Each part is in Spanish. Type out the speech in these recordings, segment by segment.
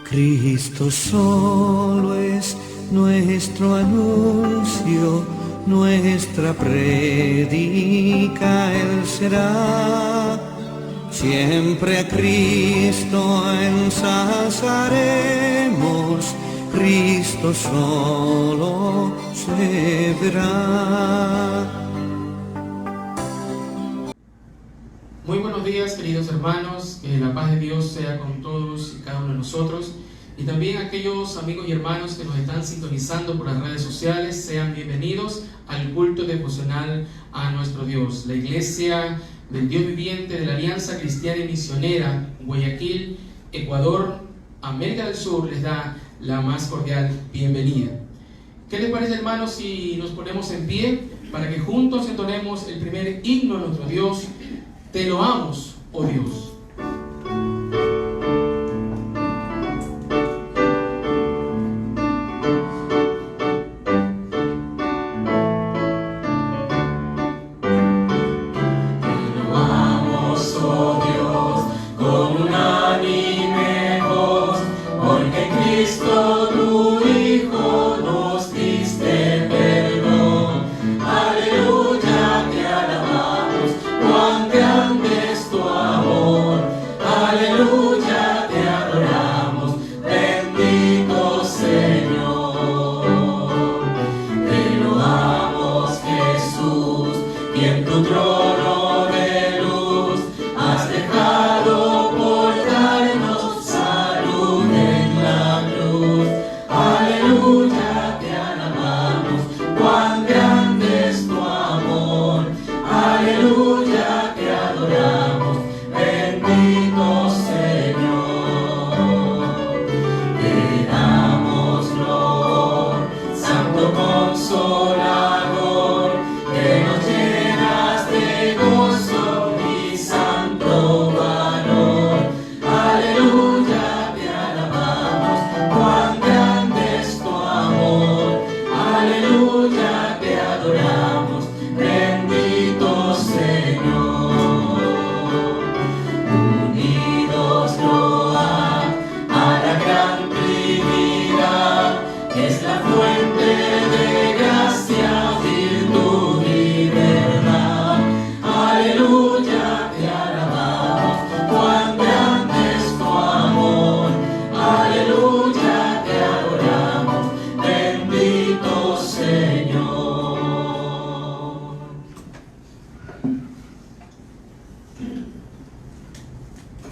Cristo solo es nuestro anuncio, nuestra prédica Él será. Siempre a Cristo ensalzaremos, Cristo solo se verá. Muy buenos días, queridos hermanos, que la paz de Dios sea con todos y cada uno de nosotros, y también aquellos amigos y hermanos que nos están sintonizando por las redes sociales. Sean bienvenidos al culto devocional a nuestro Dios. La Iglesia del Dios Viviente de la Alianza Cristiana y Misionera, Guayaquil, Ecuador, América del Sur, les da la más cordial bienvenida. ¿Qué les parece, hermanos, si nos ponemos en pie para que juntos entonemos el primer himno a nuestro Dios? Te loamos, oh Dios.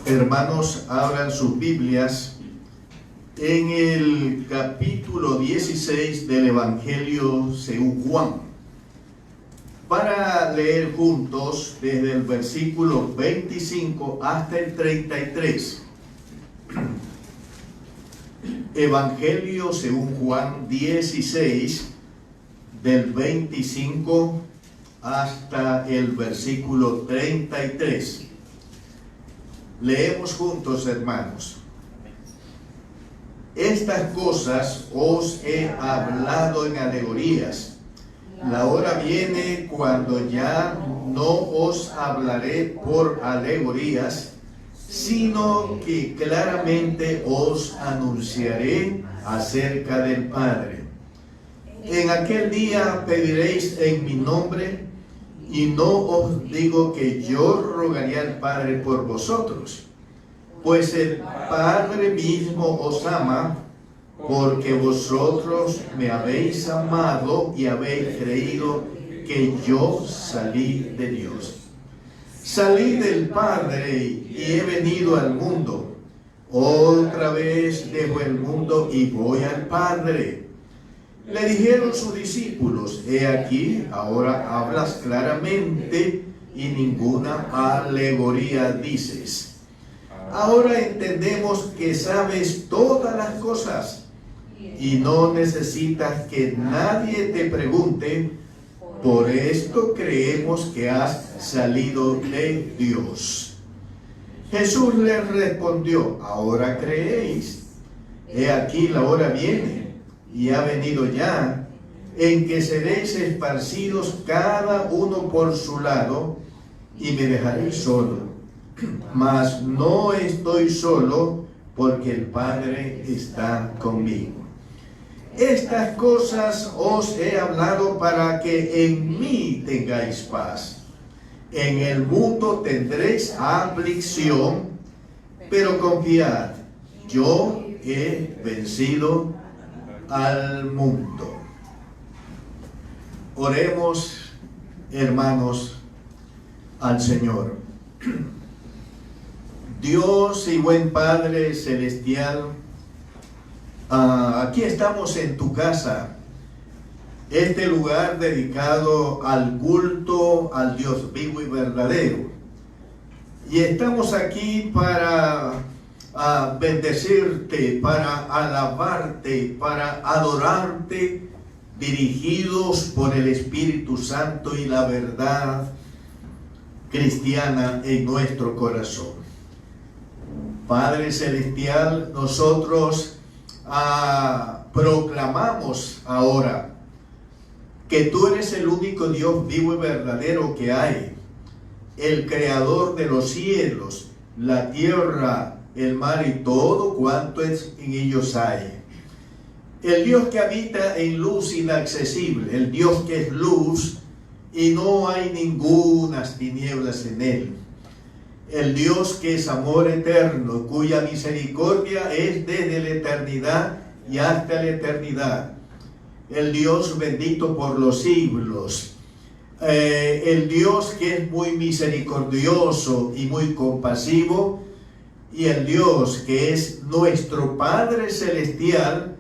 Hermanos, abran sus Biblias en el capítulo 16 del Evangelio según Juan, para leer juntos desde el versículo 25 hasta el 33. Evangelio según Juan 16, del 25 hasta el versículo 33. Leemos juntos, hermanos. Estas cosas os he hablado en alegorías. La hora viene cuando ya no os hablaré por alegorías, sino que claramente os anunciaré acerca del Padre. En aquel día pediréis en mi nombre, y no os digo que yo rogaré al Padre por vosotros, pues el Padre mismo os ama, porque vosotros me habéis amado y habéis creído que yo salí de Dios. Salí del Padre y he venido al mundo. Otra vez dejo el mundo y voy al Padre. Le dijeron sus discípulos: he aquí, ahora hablas claramente y ninguna alegoría dices. Ahora entendemos que sabes todas las cosas y no necesitas que nadie te pregunte. Por esto creemos que has salido de Dios. Jesús les respondió: ahora creéis. He aquí, la hora viene, y ha venido ya, en que seréis esparcidos cada uno por su lado, y me dejaréis solo. Mas no estoy solo, porque el Padre está conmigo. Estas cosas os he hablado para que en mí tengáis paz. En el mundo tendréis aflicción, pero confiad, yo he vencido al mundo. Oremos, hermanos, al Señor. Dios y buen Padre celestial, aquí estamos en tu casa, este lugar dedicado al culto al Dios vivo y verdadero. Y estamos aquí para bendecirte, para alabarte, para adorarte, dirigidos por el Espíritu Santo y la verdad cristiana en nuestro corazón. Padre celestial, nosotros proclamamos ahora que tú eres el único Dios vivo y verdadero que hay, el creador de los cielos, la tierra, el mar y todo cuanto en ellos hay. El Dios que habita en luz inaccesible, el Dios que es luz y no hay ningunas tinieblas en él. El Dios que es amor eterno, cuya misericordia es desde la eternidad y hasta la eternidad. El Dios bendito por los siglos. El Dios que es muy misericordioso y muy compasivo. Y el Dios que es nuestro Padre celestial,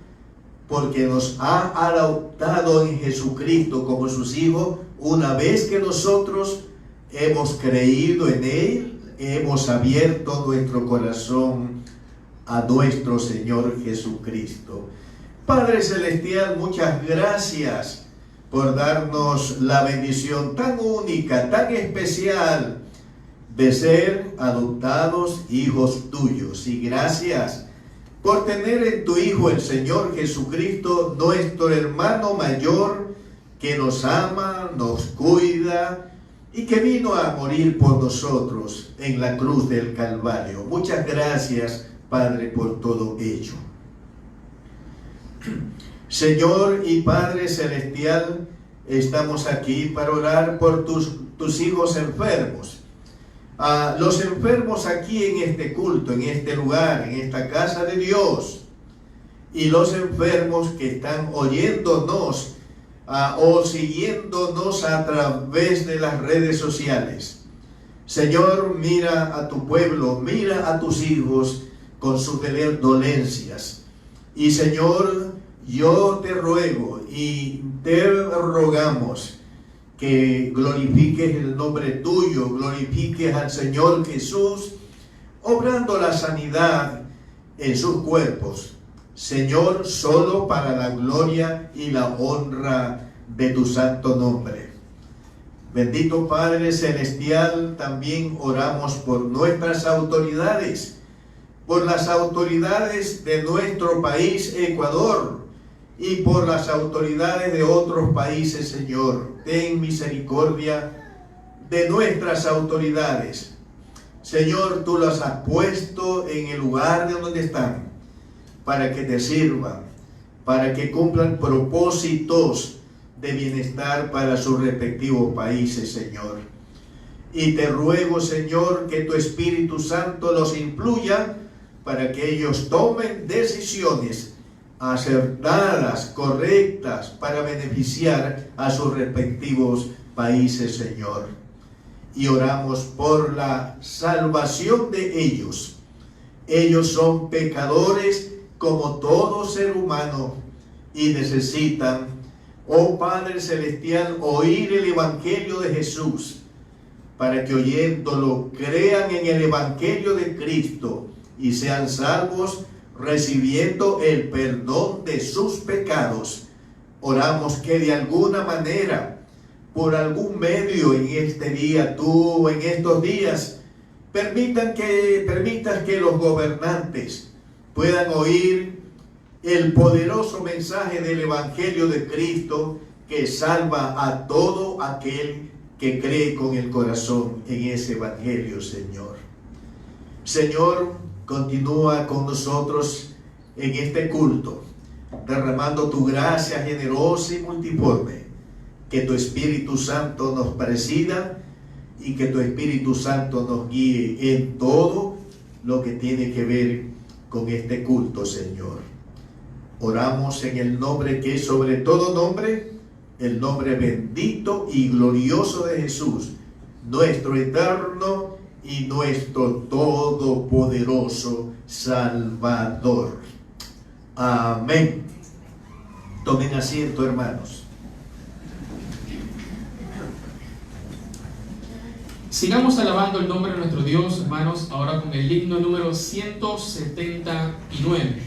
porque nos ha adoptado en Jesucristo como sus hijos, una vez que nosotros hemos creído en Él, hemos abierto nuestro corazón a nuestro Señor Jesucristo. Padre celestial, muchas gracias por darnos la bendición tan única, tan especial de ser adoptados hijos tuyos. Y gracias por tener en tu Hijo el Señor Jesucristo, nuestro hermano mayor, que nos ama, nos cuida y que vino a morir por nosotros en la cruz del Calvario. Muchas gracias, Padre, por todo ello. Señor y Padre celestial, estamos aquí para orar por tus hijos enfermos. Los enfermos aquí en este culto, en este lugar, en esta casa de Dios, y los enfermos que están oyéndonos o siguiéndonos a través de las redes sociales. Señor, mira a tu pueblo, mira a tus hijos con sus dolencias. Y Señor, yo te ruego y te rogamos que glorifiques el nombre tuyo, glorifiques al Señor Jesús, obrando la sanidad en sus cuerpos. Señor, solo para la gloria y la honra de tu santo nombre. Bendito Padre celestial, también oramos por nuestras autoridades, por las autoridades de nuestro país, Ecuador, y por las autoridades de otros países, Señor. Ten misericordia de nuestras autoridades. Señor, tú las has puesto en el lugar de donde están, para que te sirvan, para que cumplan propósitos de bienestar para sus respectivos países, Señor. Y te ruego, Señor, que tu Espíritu Santo los influya para que ellos tomen decisiones acertadas, correctas, para beneficiar a sus respectivos países, Señor. Y oramos por la salvación de ellos. Ellos son pecadores como todo ser humano y necesitan, oh Padre celestial, oír el Evangelio de Jesús, para que oyéndolo crean en el Evangelio de Cristo y sean salvos, recibiendo el perdón de sus pecados. Oramos que de alguna manera, por algún medio en este día, tú en estos días, permitas que los gobernantes puedan oír el poderoso mensaje del Evangelio de Cristo, que salva a todo aquel que cree con el corazón en ese Evangelio, Señor. Señor, Continúa con nosotros en este culto, derramando tu gracia generosa y multiforme. Que tu Espíritu Santo nos presida y que tu Espíritu Santo nos guíe en todo lo que tiene que ver con este culto, Señor. Oramos en el nombre que es sobre todo nombre, el nombre bendito y glorioso de Jesús, nuestro eterno y nuestro todopoderoso Salvador. Amén. Tomen asiento, hermanos. Sigamos alabando el nombre de nuestro Dios, hermanos, ahora con el himno número 179.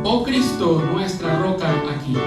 Oh Cristo, nuestra roca aquí.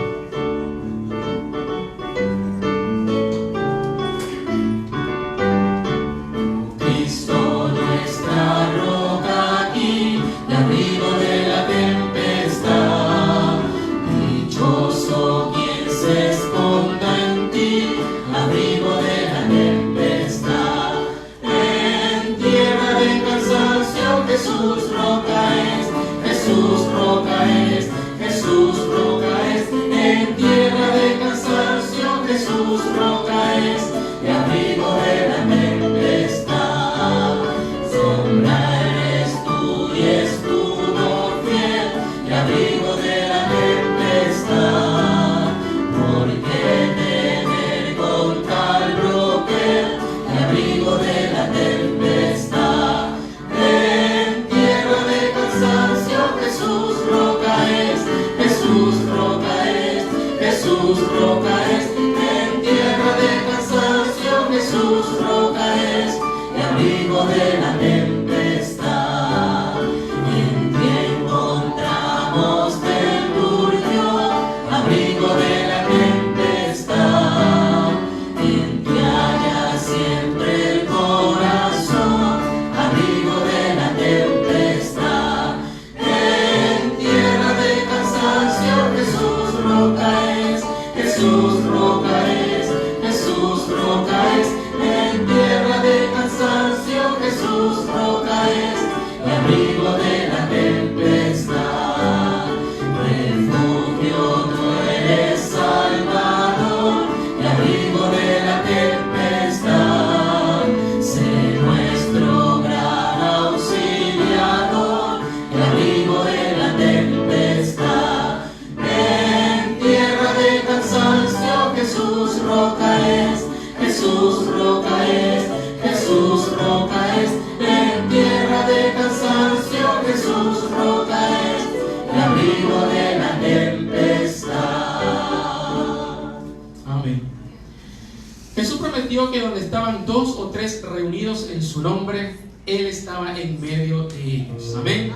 Que donde estaban dos o tres reunidos en su nombre, Él estaba en medio de ellos. Amén.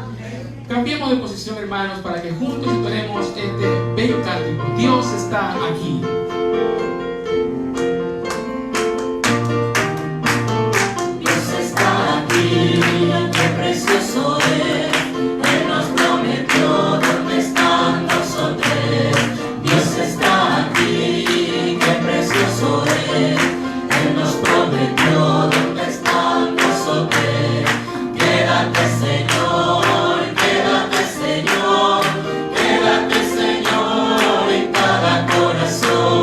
Cambiemos de posición, hermanos, para que juntos entonemos este bello cántico. Dios está aquí. Dios está aquí, qué precioso es. Él nos prometió dónde están dos o tres. Dios está aquí, qué precioso es. Él nos prometió dónde están dos o tres. Quédate, Señor, Señor, en cada corazón.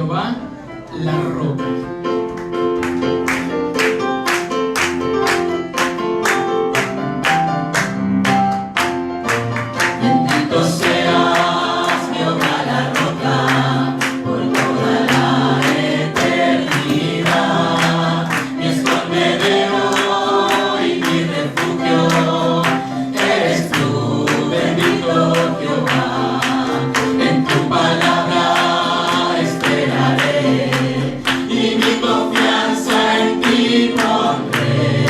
Jehová la roca. Bendito seas, Jehová la roca, por toda la eternidad. Mi escondedero y mi refugio, eres tú, bendito Jehová. En tu palabra esperaré y mi confianza en ti pondré.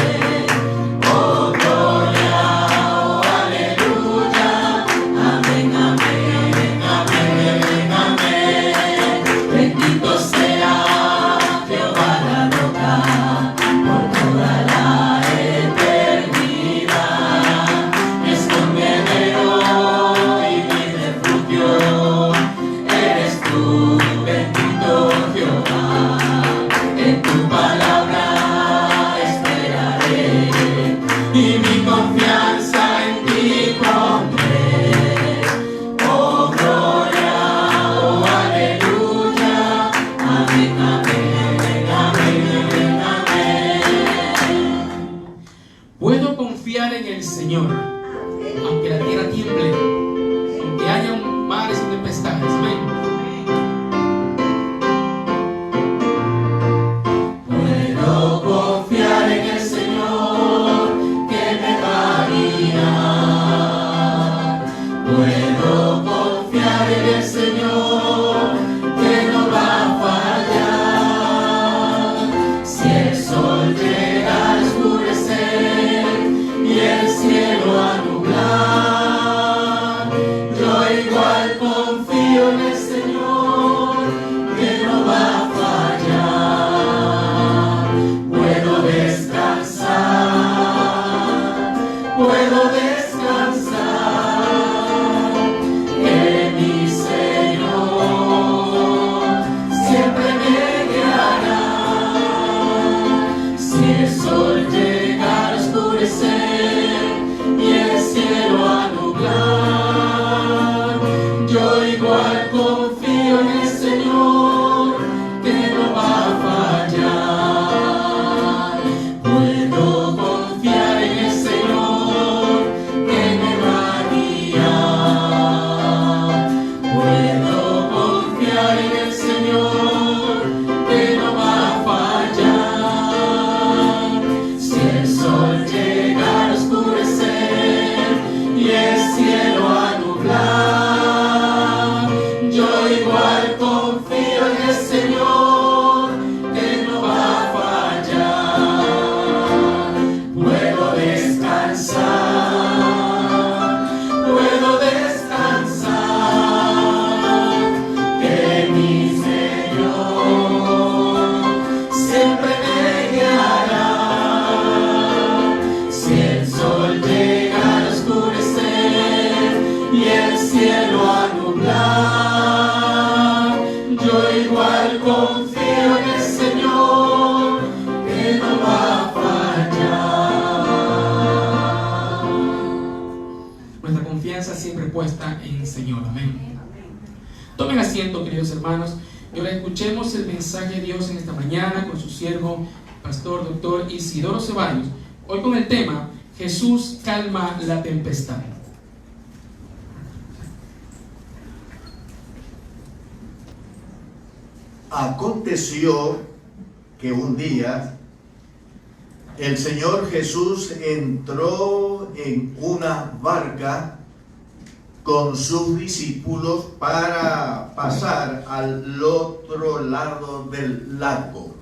Oh gloria, oh aleluya, amén, amén, amén, amén. Bendito sea Jehová la roca, por toda la eternidad. Mi escondedero y mi refugio, eres tú, bendito Jehová. En tu palabra esperaré y mi confianza en ti pondré. Oh gloria, oh aleluya, amén, amén, amén, amén. Puedo confiar en el Señor, aunque la tierra tiemble, aunque haya mares y tempestades. Amén. Puedo confiar en el Señor que me va a guiar. Puedo confiar en el Señor que no va a fallar. Si el sol llega a oscurecer y el cielo a nublar, yo igual confío en el Señor que no va a fallar. Puedo descansar, que mi Señor siempre me guiará. Si el sol llega a oscurecer y el cielo a nublar, yo igual confío en el Señor que no va a fallar. Puedo confiar en el Señor que me va a guiar. Puedo confiar en el Señor que no va a fallar. Si el sol llega a oscurecer y el cielo a nublar, yo igual confío en el Señor que no va a fallar. Puedo descansar, que mi Señor siempre me guiará. Si el sol llega a oscurecer y el cielo a nublar, yo igual confío en el Señor que no va a fallar. Nuestra confianza siempre puesta en el Señor. Amén. Tomen asiento, queridos hermanos, y ahora escuchemos el mensaje de Dios en esta mañana con su siervo, pastor, doctor Isidoro Ceballos. Hoy con el tema, Jesús calma la tempestad. Aconteció que un día el Señor Jesús entró en una barca con sus discípulos para pasar al otro lado del lago.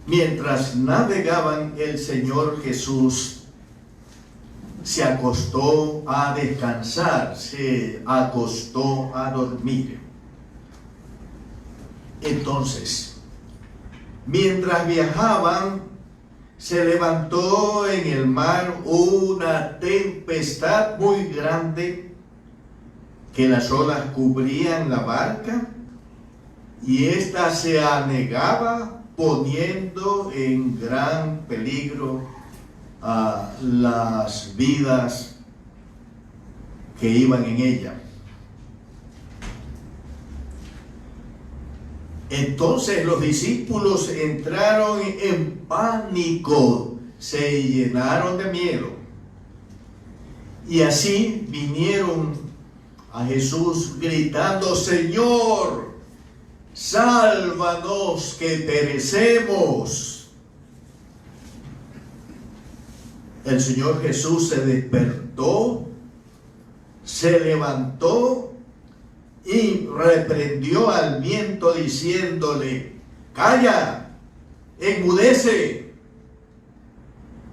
Mientras navegaban, el Señor Jesús se acostó a descansar, se acostó a dormir. Entonces, mientras viajaban, se levantó en el mar una tempestad muy grande, que las olas cubrían la barca y ésta se anegaba, poniendo en gran peligro a las vidas que iban en ella. Entonces los discípulos entraron en pánico, se llenaron de miedo. Y así vinieron a Jesús gritando: Señor, sálvanos que perecemos. El Señor Jesús se despertó, se levantó y reprendió al viento diciéndole: calla, enmudece.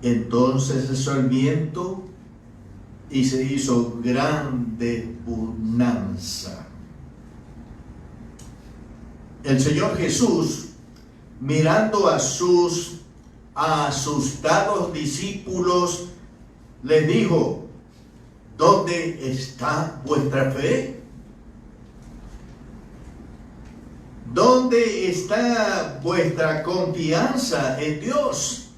Entonces cesó el viento y se hizo grande bonanza. El Señor Jesús, mirando a sus asustados discípulos, les dijo: ¿dónde está vuestra fe? ¿Dónde está vuestra confianza en Dios?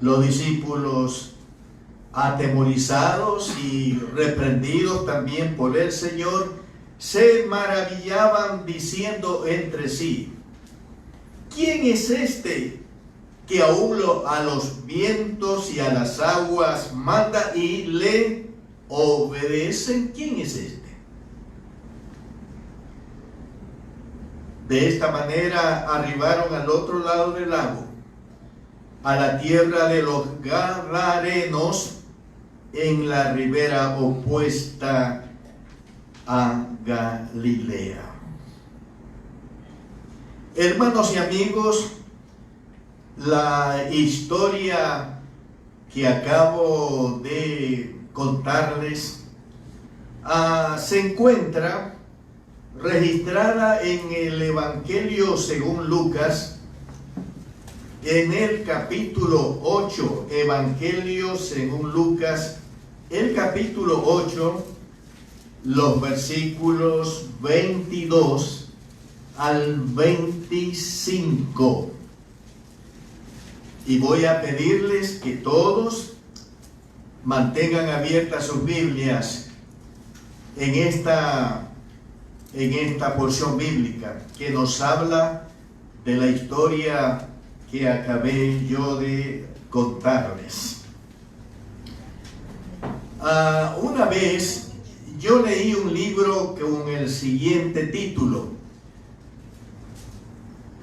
Los discípulos, atemorizados y reprendidos también por el Señor, se maravillaban diciendo entre sí: ¿quién es este que aún a los vientos y a las aguas manda y le obedecen? ¿Quién es este? De esta manera arribaron al otro lado del lago, a la tierra de los Gadarenos, en la ribera opuesta a Galilea. Hermanos y amigos, la historia que acabo de contarles se encuentra registrada en el Evangelio según Lucas, en el capítulo 8, Evangelio según Lucas, el capítulo 8, los versículos 22 al 25. Y voy a pedirles que todos mantengan abiertas sus Biblias en esta porción bíblica que nos habla de la historia que acabé yo de contarles. Una vez yo leí un libro con el siguiente título: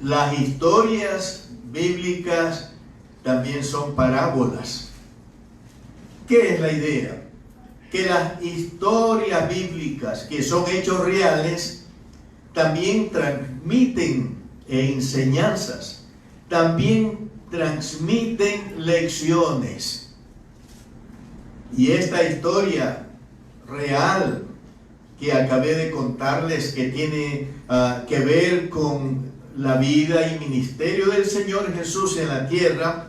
Las historias bíblicas también son parábolas. ¿Qué es la idea? Que las historias bíblicas, que son hechos reales, también transmiten enseñanzas, también transmiten lecciones. Y esta historia real que acabé de contarles, que tiene que ver con la vida y ministerio del Señor Jesús en la tierra,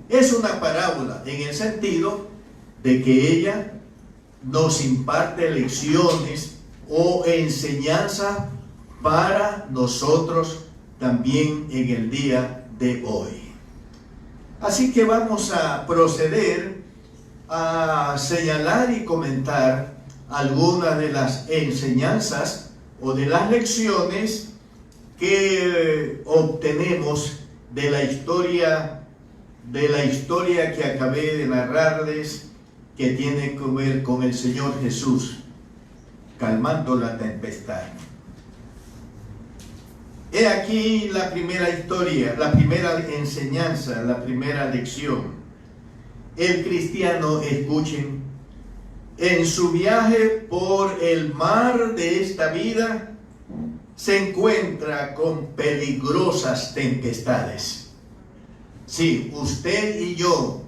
es una parábola en el sentido de que ella nos imparte lecciones o enseñanza para nosotros también en el día de hoy. Así que vamos a proceder a señalar y comentar algunas de las enseñanzas o de las lecciones que obtenemos de la historia que acabé de narrarles, que tiene que ver con el Señor Jesús calmando la tempestad. He aquí la primera historia, la primera enseñanza, la primera lección. El cristiano, escuchen, en su viaje por el mar de esta vida, se encuentra con peligrosas tempestades. Sí, usted y yo,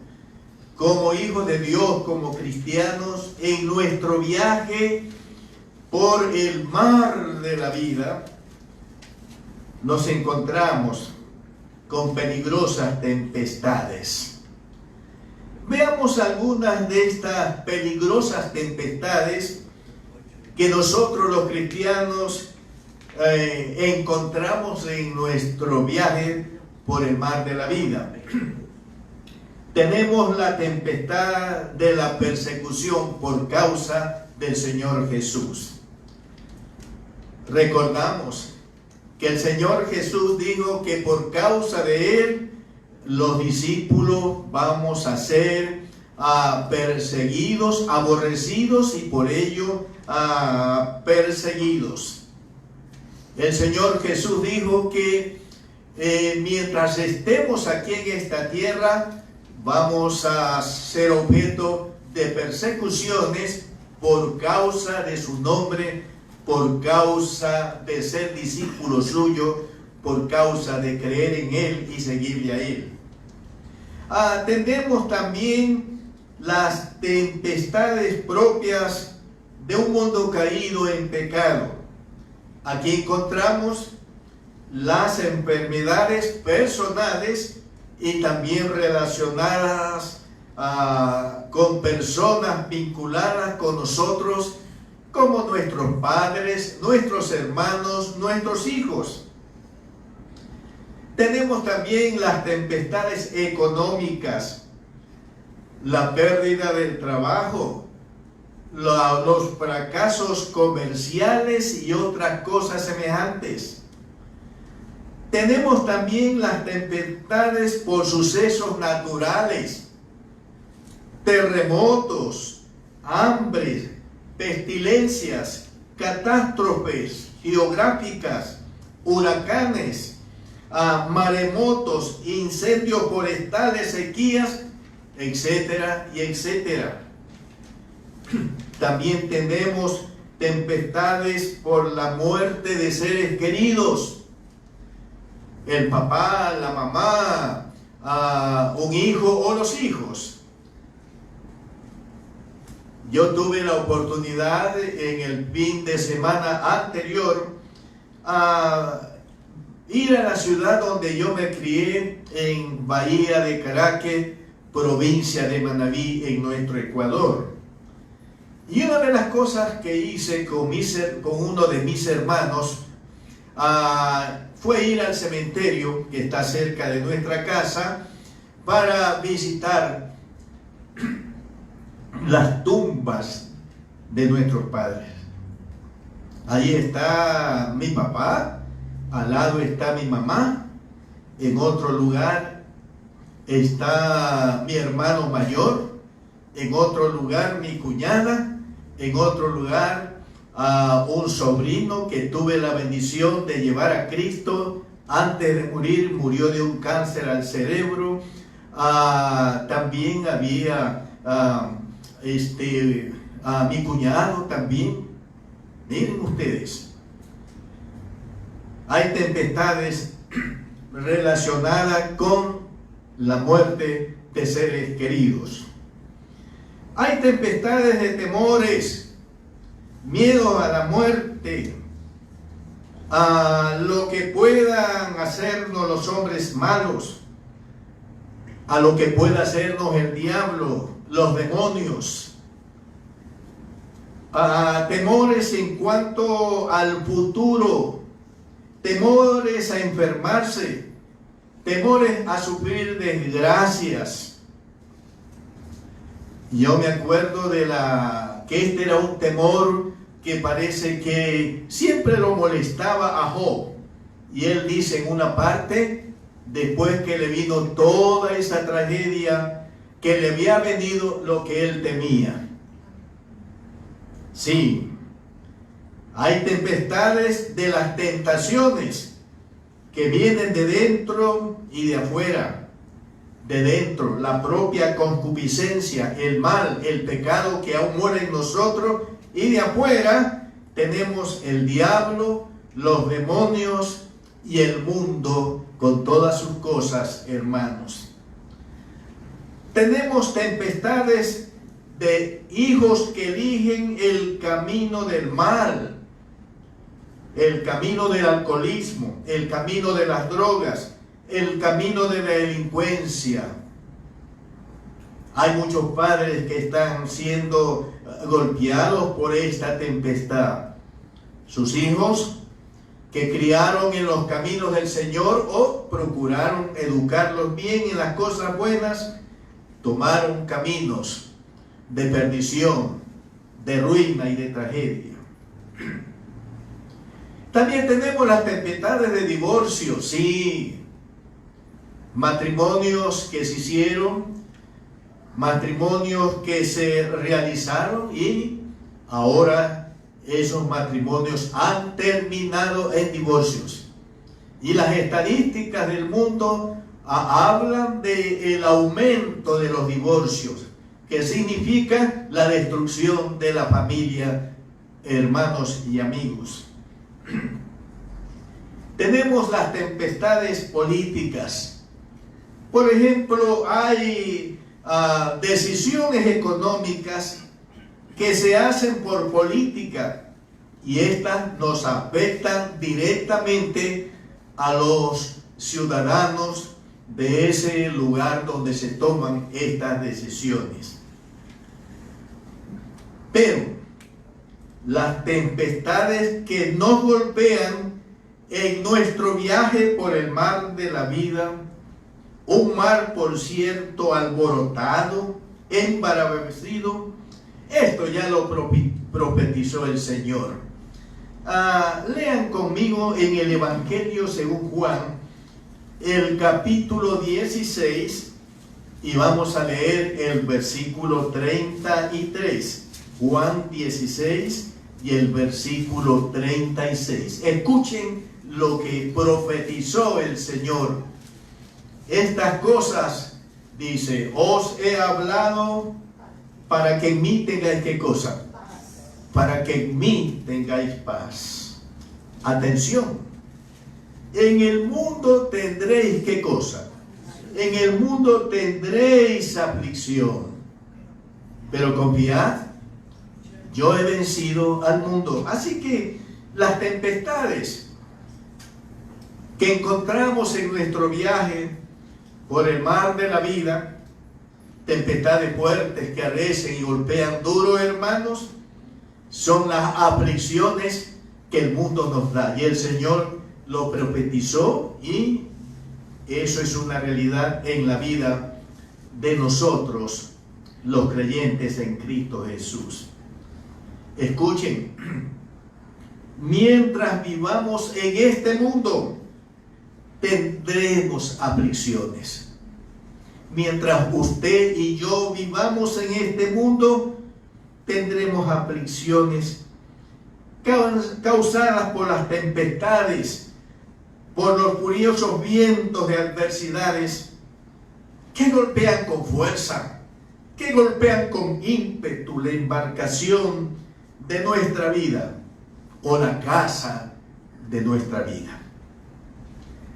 como hijos de Dios, como cristianos, en nuestro viaje por el mar de la vida, nos encontramos con peligrosas tempestades. Veamos algunas de estas peligrosas tempestades que nosotros los cristianos encontramos en nuestro viaje por el mar de la vida. tenemos la tempestad de la persecución por causa del Señor Jesús. Recordamos que el Señor Jesús dijo que por causa de Él, los discípulos vamos a ser perseguidos, aborrecidos y por ello perseguidos. El Señor Jesús dijo que mientras estemos aquí en esta tierra, vamos a ser objeto de persecuciones por causa de su nombre, por causa de ser discípulo suyo, por causa de creer en Él y seguirle a Él. Atendemos también las tempestades propias de un mundo caído en pecado. Aquí encontramos las enfermedades personales y también relacionadas con personas vinculadas con nosotros, como nuestros padres, nuestros hermanos, nuestros hijos. Tenemos también las tempestades económicas, la pérdida del trabajo, los fracasos comerciales y otras cosas semejantes. Tenemos también las tempestades por sucesos naturales, terremotos, hambres, pestilencias, catástrofes geográficas, huracanes, maremotos, incendios forestales, sequías, etcétera y etcétera. También tenemos tempestades por la muerte de seres queridos. El papá, la mamá, un hijo o los hijos. Yo tuve la oportunidad en el fin de semana anterior ir a la ciudad donde yo me crié, en Bahía de Caraque, provincia de Manabí, en nuestro Ecuador. Y una de las cosas que hice con uno de mis hermanos fue ir al cementerio que está cerca de nuestra casa para visitar las tumbas de nuestros padres. Ahí está mi papá, al lado está mi mamá, en otro lugar está mi hermano mayor, en otro lugar mi cuñada, en otro lugar un sobrino que tuve la bendición de llevar a Cristo antes de morir, murió de un cáncer al cerebro. También había mi cuñado también. Miren ustedes, hay tempestades relacionadas con la muerte de seres queridos. Hay tempestades de temores, miedo a la muerte, a lo que puedan hacernos los hombres malos, a lo que pueda hacernos el diablo, los demonios. Temores en cuanto al futuro, temores a enfermarse, temores a sufrir desgracias. Yo me acuerdo que este era un temor que parece que siempre lo molestaba a Job. Y él dice en una parte, después que le vino toda esa tragedia, que le había venido lo que él temía. Sí, hay tempestades de las tentaciones que vienen de dentro y de afuera. De dentro, la propia concupiscencia, el mal, el pecado que aún muere en nosotros, y de afuera tenemos el diablo, los demonios y el mundo con todas sus cosas, hermanos. Tenemos tempestades de hijos que eligen el camino del mal, el camino del alcoholismo, el camino de las drogas, el camino de la delincuencia. Hay muchos padres que están siendo golpeados por esta tempestad. Sus hijos que criaron en los caminos del Señor o procuraron educarlos bien en las cosas buenas, tomaron caminos de perdición, de ruina y de tragedia. También tenemos las tempestades de divorcio, sí, matrimonios que se hicieron, matrimonios que se realizaron y ahora esos matrimonios han terminado en divorcios. Y las estadísticas del mundo hablan del aumento de los divorcios, que significa la destrucción de la familia, hermanos y amigos. Tenemos las tempestades políticas. Por ejemplo, hay decisiones económicas que se hacen por política y estas nos afectan directamente a los ciudadanos de ese lugar donde se toman estas decisiones. Pero las tempestades que nos golpean en nuestro viaje por el mar de la vida, un mar, por cierto, alborotado, embravecido, esto ya lo profetizó el Señor. Lean conmigo en el Evangelio según Juan, el capítulo 16, y vamos a leer el versículo 33. Juan 16 y el versículo 36. Escuchen lo que profetizó el Señor. Estas cosas, dice, os he hablado para que en mí tengáis, ¿qué cosa? Para que en mí tengáis paz. Atención, en el mundo tendréis, ¿qué cosa? En el mundo tendréis aflicción, pero confiad, yo he vencido al mundo. Así que las tempestades que encontramos en nuestro viaje por el mar de la vida, tempestades fuertes que arrecen y golpean duro, hermanos, son las aflicciones que el mundo nos da. Y el Señor lo profetizó y eso es una realidad en la vida de nosotros, los creyentes en Cristo Jesús. Escuchen, mientras vivamos en este mundo, tendremos aflicciones. Mientras usted y yo vivamos en este mundo, tendremos aflicciones causadas por las tempestades, por los furiosos vientos de adversidades que golpean con fuerza, que golpean con ímpetu la embarcación de nuestra vida o la casa de nuestra vida.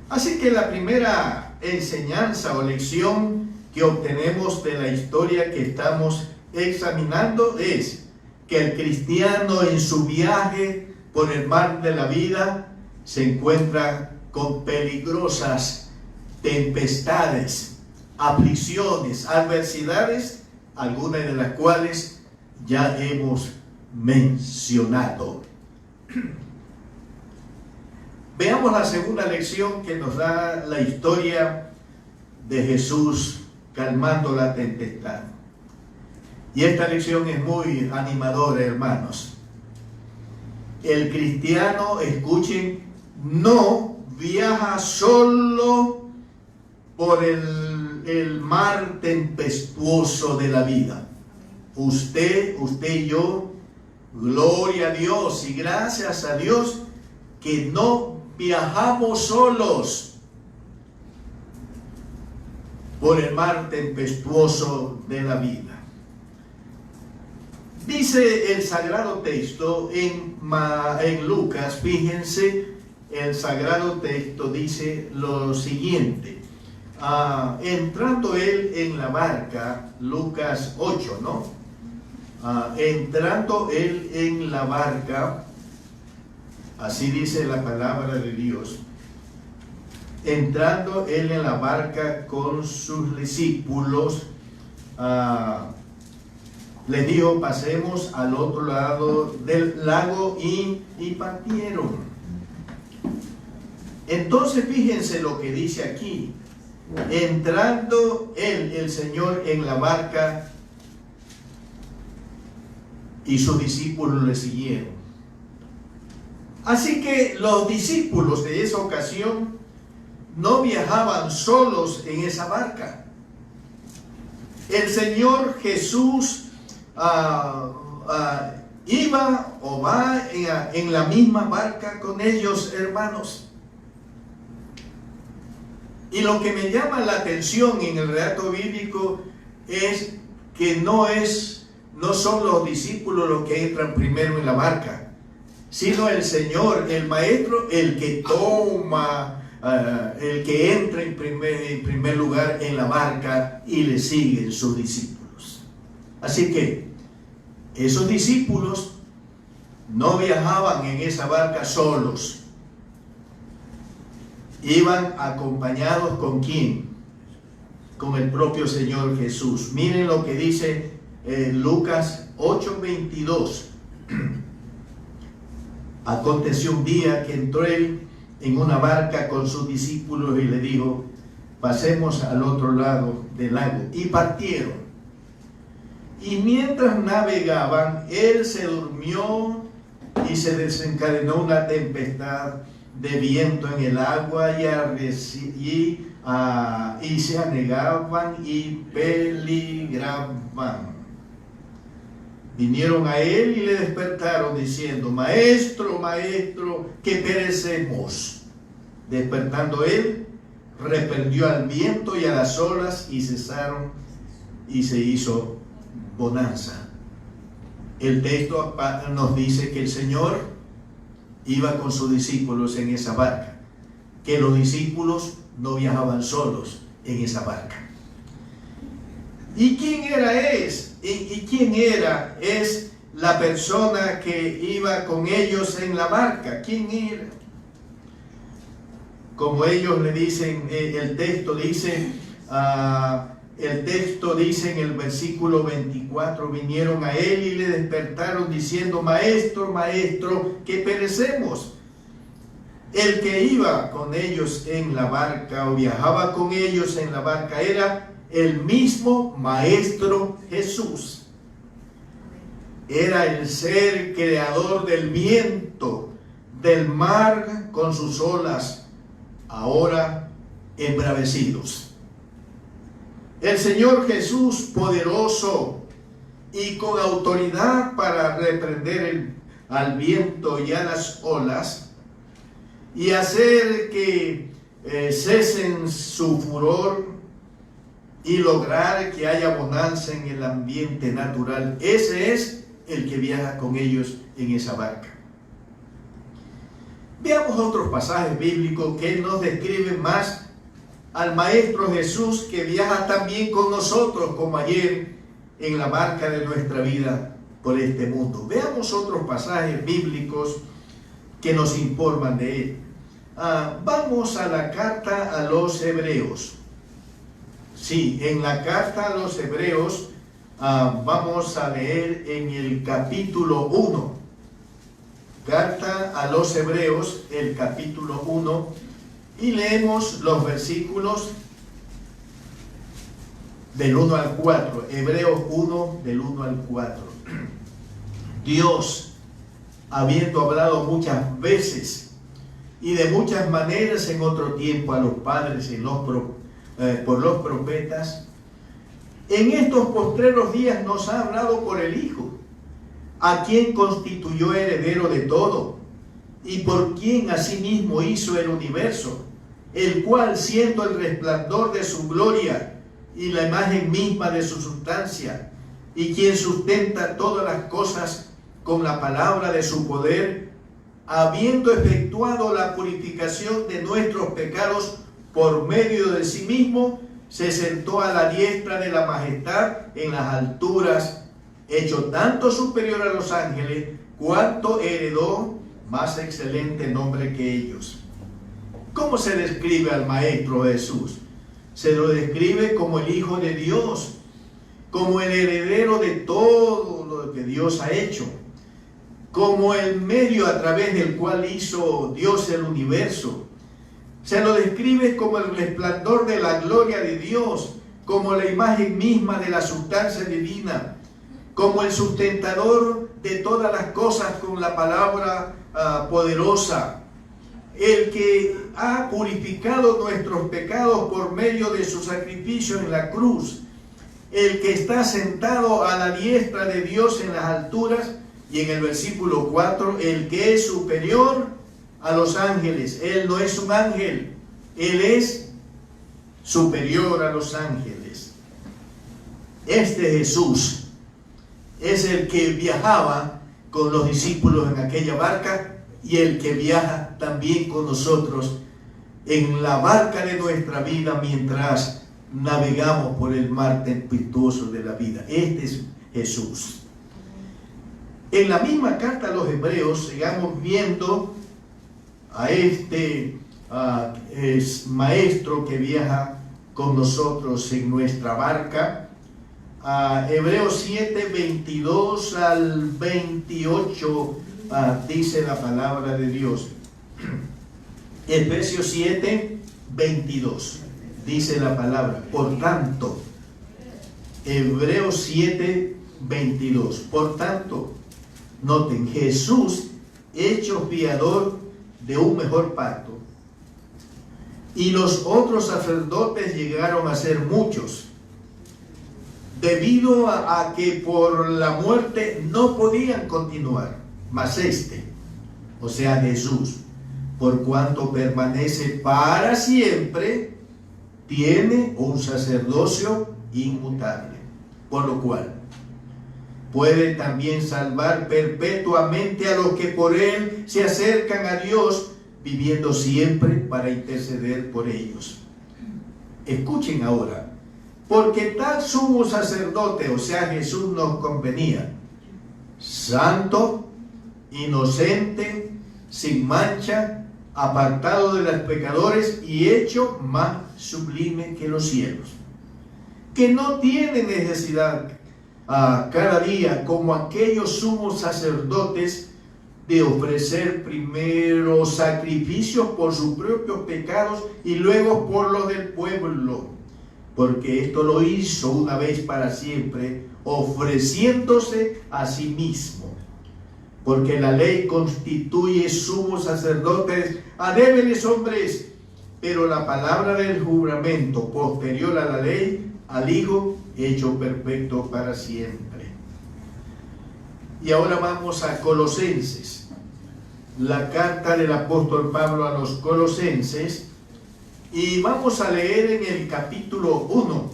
Así que la primera enseñanza o lección que obtenemos de la historia que estamos examinando es que el cristiano en su viaje por el mar de la vida se encuentra con peligrosas tempestades, aflicciones, adversidades, algunas de las cuales ya hemos mencionado. Veamos la segunda lección que nos da la historia de Jesús calmando la tempestad. Y esta lección es muy animadora, hermanos. El cristiano, escuchen, no viaja solo por el mar tempestuoso de la vida. Usted y yo, gloria a Dios y gracias a Dios que no viajamos solos por el mar tempestuoso de la vida. Dice el Sagrado Texto en Lucas, fíjense, el Sagrado Texto dice lo siguiente. Entrando él en la barca, Lucas 8, ¿no? Entrando él en la barca, así dice la palabra de Dios, entrando él en la barca con sus discípulos, les dijo, pasemos al otro lado del lago y partieron. Entonces fíjense lo que dice aquí. entrando el Señor en la barca, y sus discípulos le siguieron. Así que los discípulos de esa ocasión no viajaban solos en esa barca. El Señor Jesús iba o va en la misma barca con ellos, hermanos. Y lo que me llama la atención en el relato bíblico es que no son los discípulos los que entran primero en la barca, sino el Señor, el Maestro, el que toma, el que entra en primer lugar en la barca y le siguen sus discípulos. Así que esos discípulos no viajaban en esa barca solos. Iban acompañados ¿con quién? Con el propio Señor Jesús. Miren lo que dice Lucas 8:22. Aconteció un día que entró él en una barca con sus discípulos y le dijo: pasemos al otro lado del lago. Y partieron. Y mientras navegaban, él se durmió y se desencadenó una tempestad de viento en el agua y se anegaban y peligraban. Vinieron a él y le despertaron diciendo: Maestro, Maestro, que perecemos. Despertando él, reprendió al viento y a las olas y cesaron, y se hizo bonanza. El texto nos dice que el Señor iba con sus discípulos en esa barca, que los discípulos no viajaban solos en esa barca. ¿Y quién era quién era? Es la persona que iba con ellos en la barca. ¿Quién era? Como ellos le dicen, el texto dice en el versículo 24: vinieron a él y le despertaron diciendo: Maestro, Maestro, que perecemos. El que iba con ellos en la barca o viajaba con ellos en la barca era el mismo Maestro Jesús. Era el ser creador del viento, del mar con sus olas, ahora embravecidos. El Señor Jesús, poderoso y con autoridad para reprender al viento y a las olas y hacer que cesen su furor y lograr que haya bonanza en el ambiente natural. Ese es el que viaja con ellos en esa barca. Veamos otros pasajes bíblicos que nos describen más al Maestro Jesús, que viaja también con nosotros como ayer en la barca de nuestra vida por este mundo. Veamos otros pasajes bíblicos que nos informan de él. Vamos a la carta a los Hebreos. Sí, en la carta a los Hebreos vamos a leer en el capítulo 1. Carta a los Hebreos, el capítulo 1, y leemos los versículos del 1 al 4. Hebreos 1, del 1 al 4. Dios, habiendo hablado muchas veces y de muchas maneras en otro tiempo a los padres por los profetas, en estos postreros días nos ha hablado por el Hijo, a quien constituyó heredero de todo, y por quien asimismo hizo el universo, el cual, siendo el resplandor de su gloria y la imagen misma de su sustancia, y quien sustenta todas las cosas con la palabra de su poder, habiendo efectuado la purificación de nuestros pecados por medio de sí mismo, se sentó a la diestra de la majestad en las alturas, hecho tanto superior a los ángeles, cuanto heredó más excelente nombre que ellos. ¿Cómo se describe al Maestro Jesús? Se lo describe como el Hijo de Dios, como el heredero de todo lo que Dios ha hecho, como el medio a través del cual hizo Dios el universo. Se lo describe como el resplandor de la gloria de Dios, como la imagen misma de la sustancia divina, como el sustentador de todas las cosas con la palabra poderosa, el que ha purificado nuestros pecados por medio de su sacrificio en la cruz, el que está sentado a la diestra de Dios en las alturas, y en el versículo 4, el que es superior a los ángeles. Él no es un ángel, Él es superior a los ángeles. Este Jesús es el que viajaba con los discípulos en aquella barca y el que viaja también con nosotros en la barca de nuestra vida mientras navegamos por el mar tempestuoso de la vida. Este es Jesús. En la misma carta a los Hebreos, sigamos viendo a este maestro que viaja con nosotros en nuestra barca. Hebreos 7, 22 al 28 dice la palabra de Dios. Efesios 7, 22 dice la palabra. Por tanto, Hebreos 7, 22. Por tanto, noten, Jesús hecho fiador de un mejor pacto. Y los otros sacerdotes llegaron a ser muchos, debido a que por la muerte no podían continuar. Mas este, o sea Jesús, por cuanto permanece para siempre, tiene un sacerdocio inmutable, por lo cual puede también salvar perpetuamente a los que por él se acercan a Dios, viviendo siempre para interceder por ellos. Escuchen ahora, porque tal sumo sacerdote, o sea Jesús, nos convenía, santo, inocente, sin mancha, apartado de los pecadores y hecho más sublime que los cielos, que no tiene necesidad cada día, como aquellos sumos sacerdotes, de ofrecer primero sacrificios por sus propios pecados y luego por los del pueblo, porque esto lo hizo una vez para siempre, ofreciéndose a sí mismo. Porque la ley constituye sumos sacerdotes a débiles hombres, pero la palabra del juramento posterior a la ley, al Hijo, hecho perfecto para siempre. Y ahora vamos a Colosenses, la carta del apóstol Pablo a los Colosenses, y vamos a leer en el capítulo 1,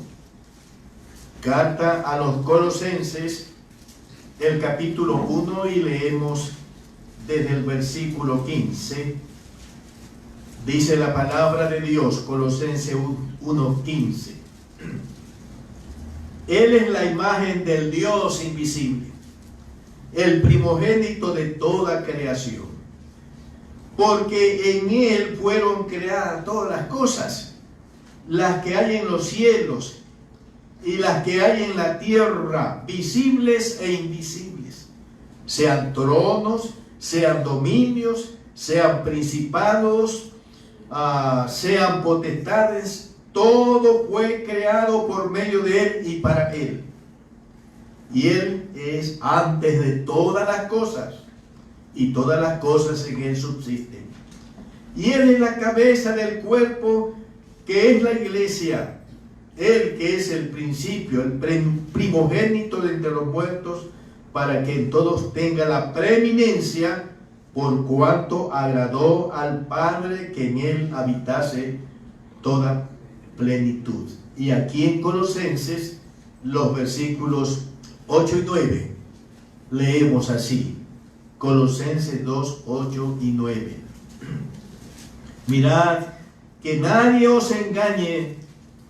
carta a los Colosenses, el capítulo 1, y leemos desde el versículo 15. Dice la palabra de Dios, Colosenses 1:15. Él es la imagen del Dios invisible, el primogénito de toda creación, porque en Él fueron creadas todas las cosas, las que hay en los cielos y las que hay en la tierra, visibles e invisibles, sean tronos, sean dominios, sean principados, sean potestades. Todo fue creado por medio de Él y para Él. Y Él es antes de todas las cosas, y todas las cosas en Él subsisten. Y Él es la cabeza del cuerpo, que es la iglesia. Él que es el principio, el primogénito de entre los muertos, para que en todos tenga la preeminencia, por cuanto agradó al Padre que en Él habitase toda plenitud. Y aquí en Colosenses, los versículos 8 y 9, leemos así. Colosenses 2, 8 y 9. Mirad que nadie os engañe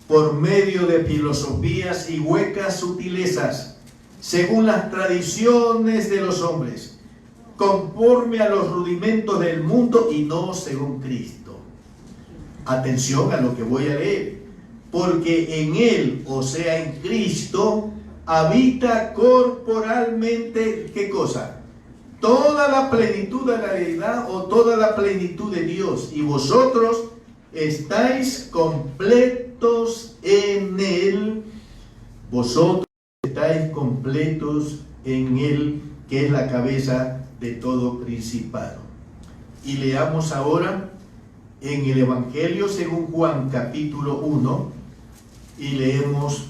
por medio de filosofías y huecas sutilezas, según las tradiciones de los hombres, conforme a los rudimentos del mundo y no según Cristo. Atención a lo que voy a leer. Porque en Él, o sea en Cristo, habita corporalmente, ¿qué cosa? Toda la plenitud de la deidad o toda la plenitud de Dios. Y vosotros estáis completos en Él, vosotros estáis completos en Él, que es la cabeza de todo principado. Y leamos ahora en el Evangelio según Juan capítulo 1 y leemos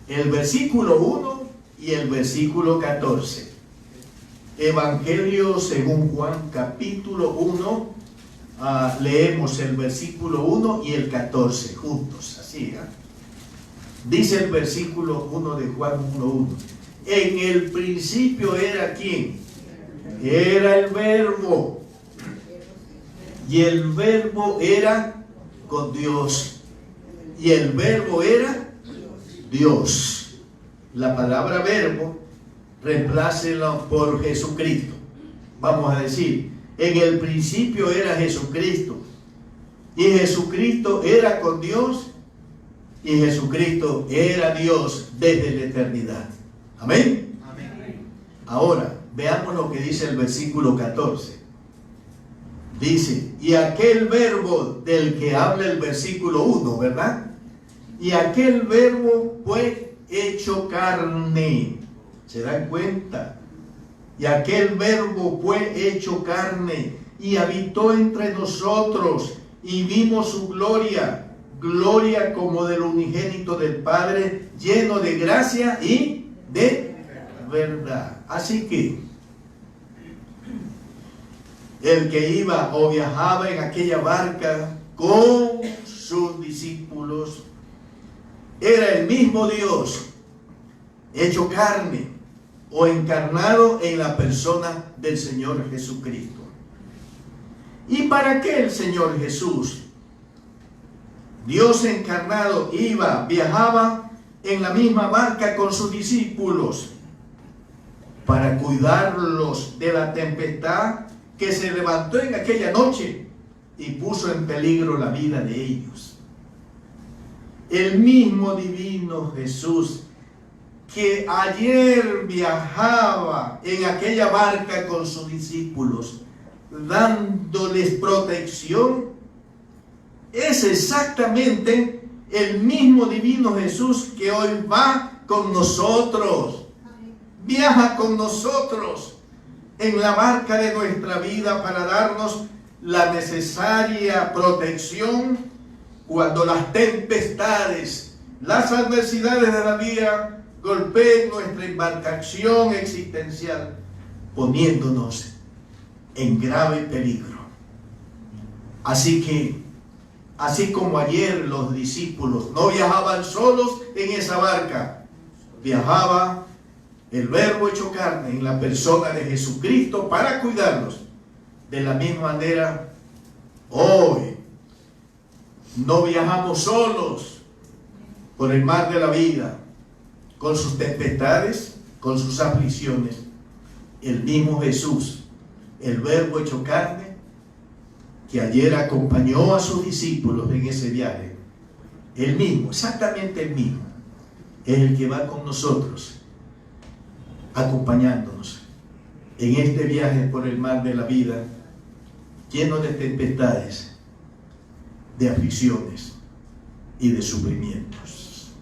el versículo 1 y el versículo 14. Evangelio según Juan capítulo 1, leemos el versículo 1 y el 14 juntos, así, Dice el versículo 1 de Juan 1:1. En el principio era ¿quién? Era el Verbo. Y el Verbo era con Dios. Y el Verbo era Dios. La palabra verbo, reemplácelo por Jesucristo. Vamos a decir, en el principio era Jesucristo. Y Jesucristo era con Dios. Y Jesucristo era Dios desde la eternidad. Amén. Amén. Ahora, veamos lo que dice el versículo 14. Dice, y aquel verbo del que habla el versículo 1, ¿verdad? Y aquel verbo fue hecho carne. ¿Se dan cuenta? Y aquel verbo fue hecho carne y habitó entre nosotros y vimos su gloria, gloria como del unigénito del Padre, lleno de gracia y de verdad. Así que el que iba o viajaba en aquella barca con sus discípulos era el mismo Dios hecho carne o encarnado en la persona del Señor Jesucristo. ¿Y para qué el Señor Jesús, Dios encarnado, viajaba en la misma barca con sus discípulos? Para cuidarlos de la tempestad que se levantó en aquella noche y puso en peligro la vida de ellos. El mismo divino Jesús que ayer viajaba en aquella barca con sus discípulos, dándoles protección, es exactamente el mismo divino Jesús que hoy va con nosotros, viaja con nosotros en la barca de nuestra vida para darnos la necesaria protección cuando las tempestades, las adversidades de la vida golpeen nuestra embarcación existencial, poniéndonos en grave peligro. Así que, así como ayer los discípulos no viajaban solos en esa barca, viajaba el Verbo hecho carne en la persona de Jesucristo para cuidarlos. De la misma manera, hoy no viajamos solos por el mar de la vida, con sus tempestades, con sus aflicciones. El mismo Jesús, el Verbo hecho carne, que ayer acompañó a sus discípulos en ese viaje, el mismo, exactamente el mismo, es el que va con nosotros, acompañándonos en este viaje por el mar de la vida, lleno de tempestades, de aflicciones y de sufrimientos.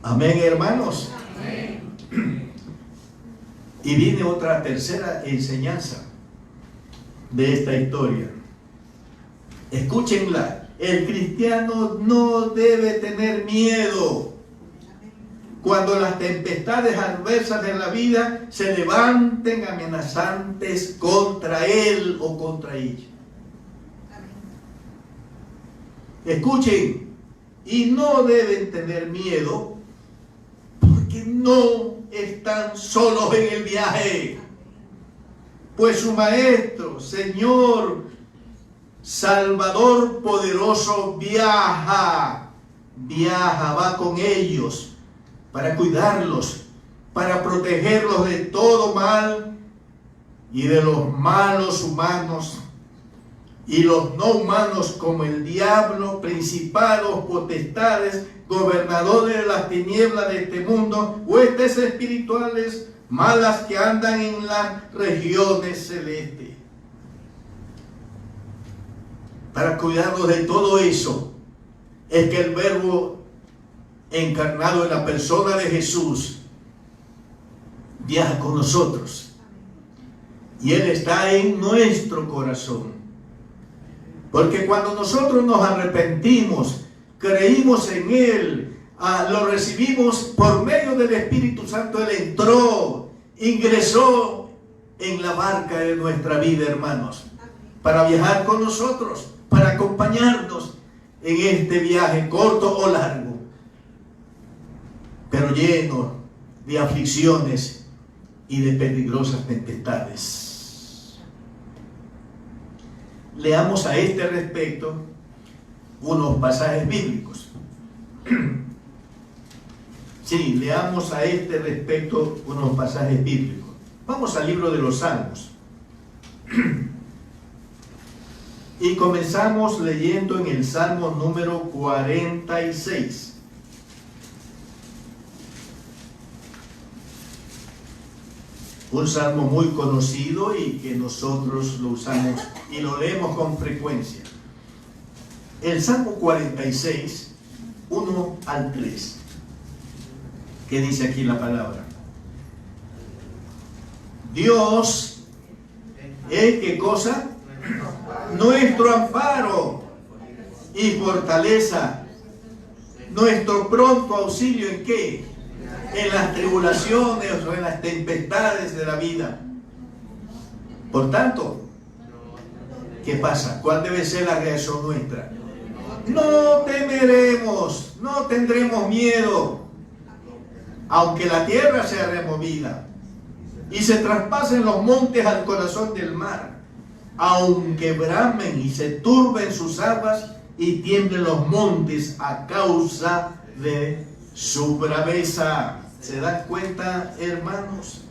Amén, hermanos. Amén. Y viene otra tercera enseñanza de esta historia. Escúchenla. El cristiano no debe tener miedo cuando las tempestades adversas de la vida se levanten amenazantes contra él o contra ella. Escuchen, y no deben tener miedo porque no están solos en el viaje, pues su Maestro, Señor, Salvador poderoso viaja, va con ellos para cuidarlos, para protegerlos de todo mal y de los malos humanos y los no humanos, como el diablo, principados, potestades, gobernadores de las tinieblas de este mundo, huestes espirituales malas que andan en las regiones celestes. para cuidarnos de todo eso, es que el Verbo encarnado en la persona de Jesús viaja con nosotros. Y Él está en nuestro corazón. Porque cuando nosotros nos arrepentimos, creímos en Él, lo recibimos por medio del Espíritu Santo, Él entró, ingresó en la barca de nuestra vida, hermanos, para viajar con nosotros, para acompañarnos en este viaje corto o largo, pero lleno de aflicciones y de peligrosas tempestades. Leamos a este respecto unos pasajes bíblicos. Sí, leamos a este respecto unos pasajes bíblicos. Vamos al libro de los Salmos. Y comenzamos leyendo en el Salmo número 46. Un salmo muy conocido y que nosotros lo usamos y lo leemos con frecuencia. El Salmo 46, 1 al 3. ¿Qué dice aquí la palabra? Dios es, ¿qué cosa? Nuestro amparo y fortaleza, nuestro pronto auxilio, ¿en qué? En las tribulaciones o en las tempestades de la vida. Por tanto, ¿qué pasa? ¿Cuál debe ser la reacción nuestra? No temeremos, no tendremos miedo, aunque la tierra sea removida y se traspasen los montes al corazón del mar, aunque bramen y se turben sus aguas y tiemblen los montes a causa de su braveza. ¿Se dan cuenta, hermanos?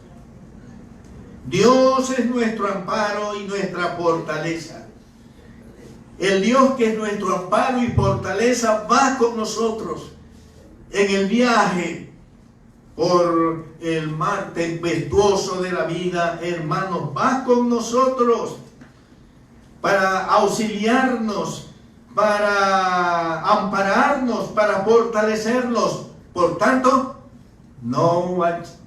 Dios es nuestro amparo y nuestra fortaleza. El Dios que es nuestro amparo y fortaleza va con nosotros en el viaje por el mar tempestuoso de la vida, hermanos. Va con nosotros para auxiliarnos, para ampararnos, para fortalecernos. Por tanto, no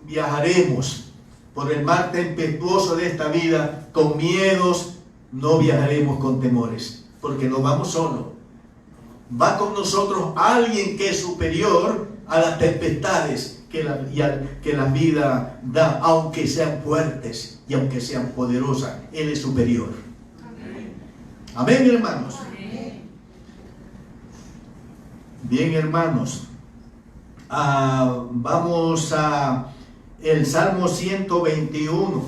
viajaremos por el mar tempestuoso de esta vida con miedos, no viajaremos con temores, porque no vamos solos. Va con nosotros alguien que es superior a las tempestades que la vida da, aunque sean fuertes y aunque sean poderosas. Él es superior. Amén, hermanos. Bien, hermanos. Vamos a el Salmo 121.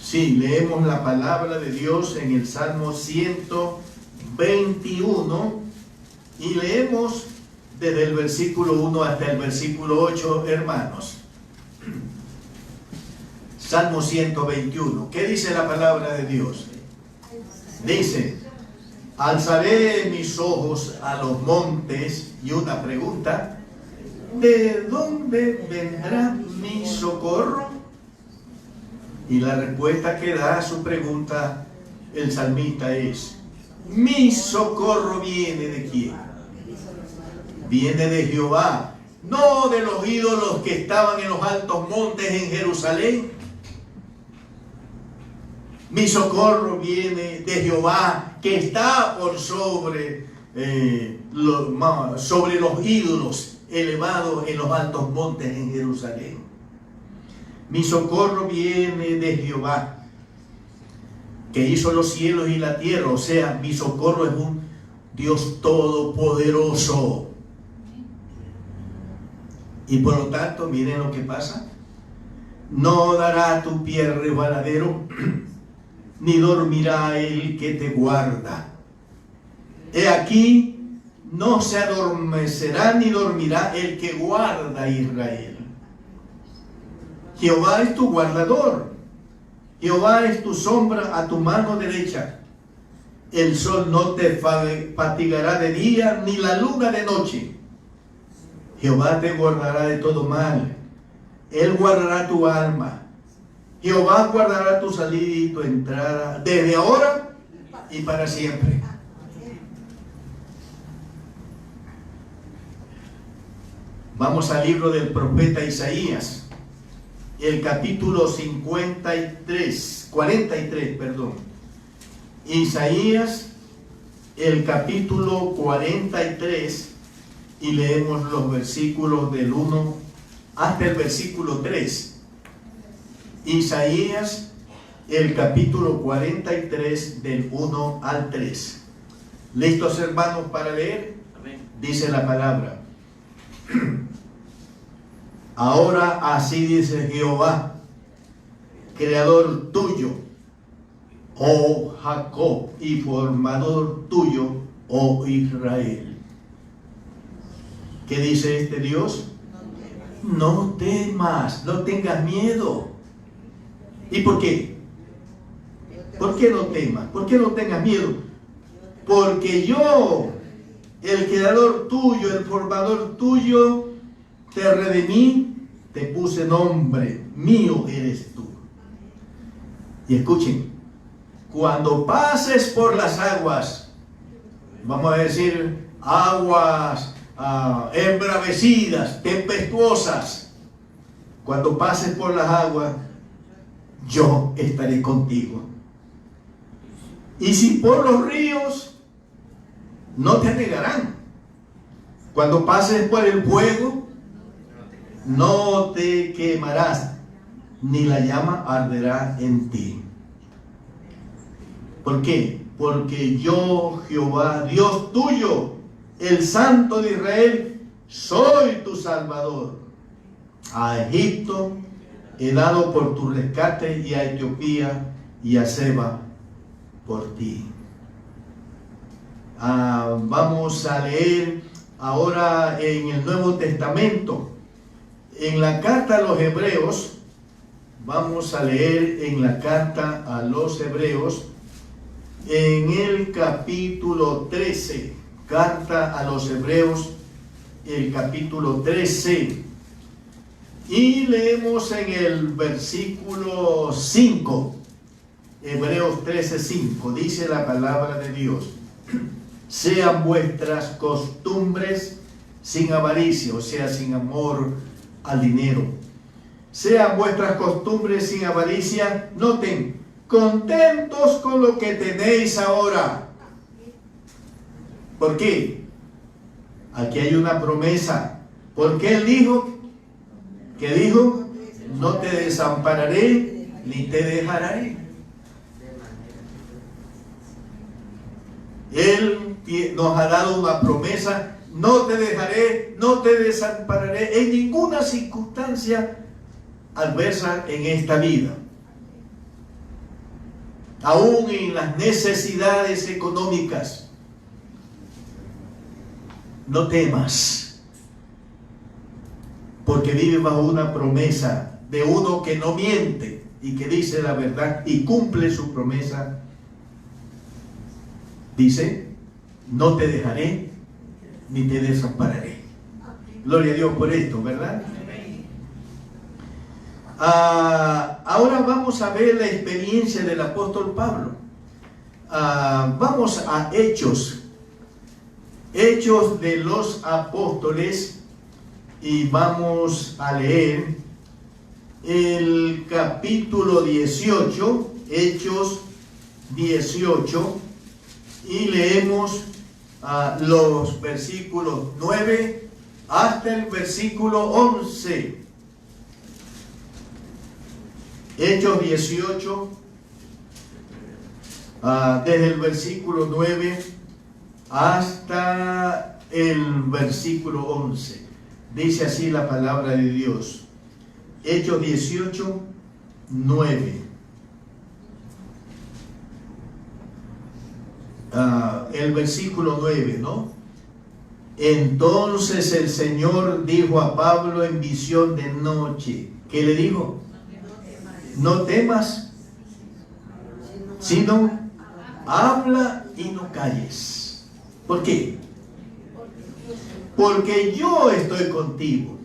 Sí, leemos la palabra de Dios en el Salmo 121 y leemos desde el versículo 1 hasta el versículo 8, hermanos. Salmo 121. ¿Qué dice la palabra de Dios? Dice: alzaré mis ojos a los montes, y una pregunta: ¿de dónde vendrá mi socorro? Y la respuesta que da a su pregunta el salmista es: mi socorro viene ¿de quién? Viene de Jehová, no de los ídolos que estaban en los altos montes en Jerusalén. Mi socorro viene de Jehová, que está por sobre los ídolos elevados en los altos montes en Jerusalén. Mi socorro viene de Jehová, que hizo los cielos y la tierra. O sea, mi socorro es un Dios todopoderoso. Y por lo tanto, miren lo que pasa: no dará tu pie resbaladero, ni dormirá el que te guarda. He aquí, no se adormecerá ni dormirá el que guarda a Israel. Jehová es tu guardador. Jehová es tu sombra a tu mano derecha. El sol no te fatigará de día, ni la luna de noche. Jehová te guardará de todo mal. Él guardará tu alma. Jehová guardará tu salida y tu entrada desde ahora y para siempre. Vamos al libro del profeta Isaías, el capítulo 43, perdón. Isaías, el capítulo 43, y leemos los versículos del 1 hasta el versículo 3. Isaías, el capítulo 43, del 1 al 3. ¿Listos, hermanos, para leer? Amén. Dice la palabra. Ahora así dice Jehová, creador tuyo, oh Jacob, y formador tuyo, oh Israel. ¿Qué dice este Dios? No temas, no tengas miedo. ¿Y por qué? ¿Por qué no temas? ¿Por qué no tengas miedo? Porque yo, el creador tuyo, el formador tuyo, te redimí, te puse nombre, mío eres tú. Y escuchen, cuando pases por las aguas, vamos a decir, aguas embravecidas, tempestuosas, cuando pases por las aguas, yo estaré contigo. Y si por los ríos, no te anegarán. Cuando pases por el fuego, no te quemarás, ni la llama arderá en ti. ¿Por qué? Porque yo, Jehová, Dios tuyo, el Santo de Israel, soy tu Salvador. A Egipto he dado por tu rescate, y a Etiopía y a Seba por ti. Vamos a leer ahora en el Nuevo Testamento. En la carta a los Hebreos, vamos a leer en la carta a los Hebreos, en el capítulo 13, carta a los Hebreos, el capítulo 13, y leemos en el versículo 5, Hebreos 13:5, dice la palabra de Dios: sean vuestras costumbres sin avaricia, o sea, sin amor al dinero. Sean vuestras costumbres sin avaricia, noten, contentos con lo que tenéis ahora. ¿Por qué? Aquí hay una promesa. Porque Él dijo, ¿qué dijo? No te desampararé ni te dejaré. Él nos ha dado una promesa: no te dejaré, no te desampararé en ninguna circunstancia adversa en esta vida. Aún en las necesidades económicas, no temas, porque vive bajo una promesa de uno que no miente y que dice la verdad y cumple su promesa. Dice: no te dejaré ni te desampararé. Gloria a Dios por esto, ¿verdad? Ahora vamos a ver la experiencia del apóstol Pablo. Vamos a Hechos de los Apóstoles, y vamos a leer el capítulo 18, Hechos 18, y leemos los versículos 9 hasta el versículo 11. Hechos 18, desde el versículo 9 hasta el versículo 11. Dice así la palabra de Dios. Hechos 18, 9. El versículo 9, ¿no? Entonces el Señor dijo a Pablo en visión de noche. ¿Qué le dijo? No temas, sino habla y no calles. ¿Por qué? Porque yo estoy contigo,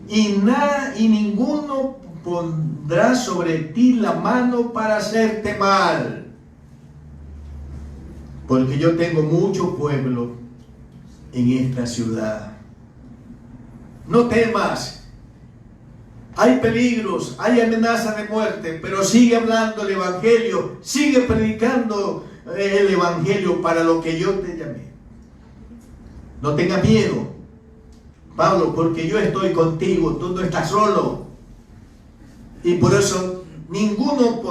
y ninguno pondrá sobre ti la mano para hacerte mal. Porque yo tengo mucho pueblo en esta ciudad. No temas. Hay peligros, hay amenazas de muerte, pero sigue hablando el Evangelio, sigue predicando el Evangelio para lo que yo te llamé. No tengas miedo, Pablo, porque yo estoy contigo, tú no estás solo. Y por eso ninguno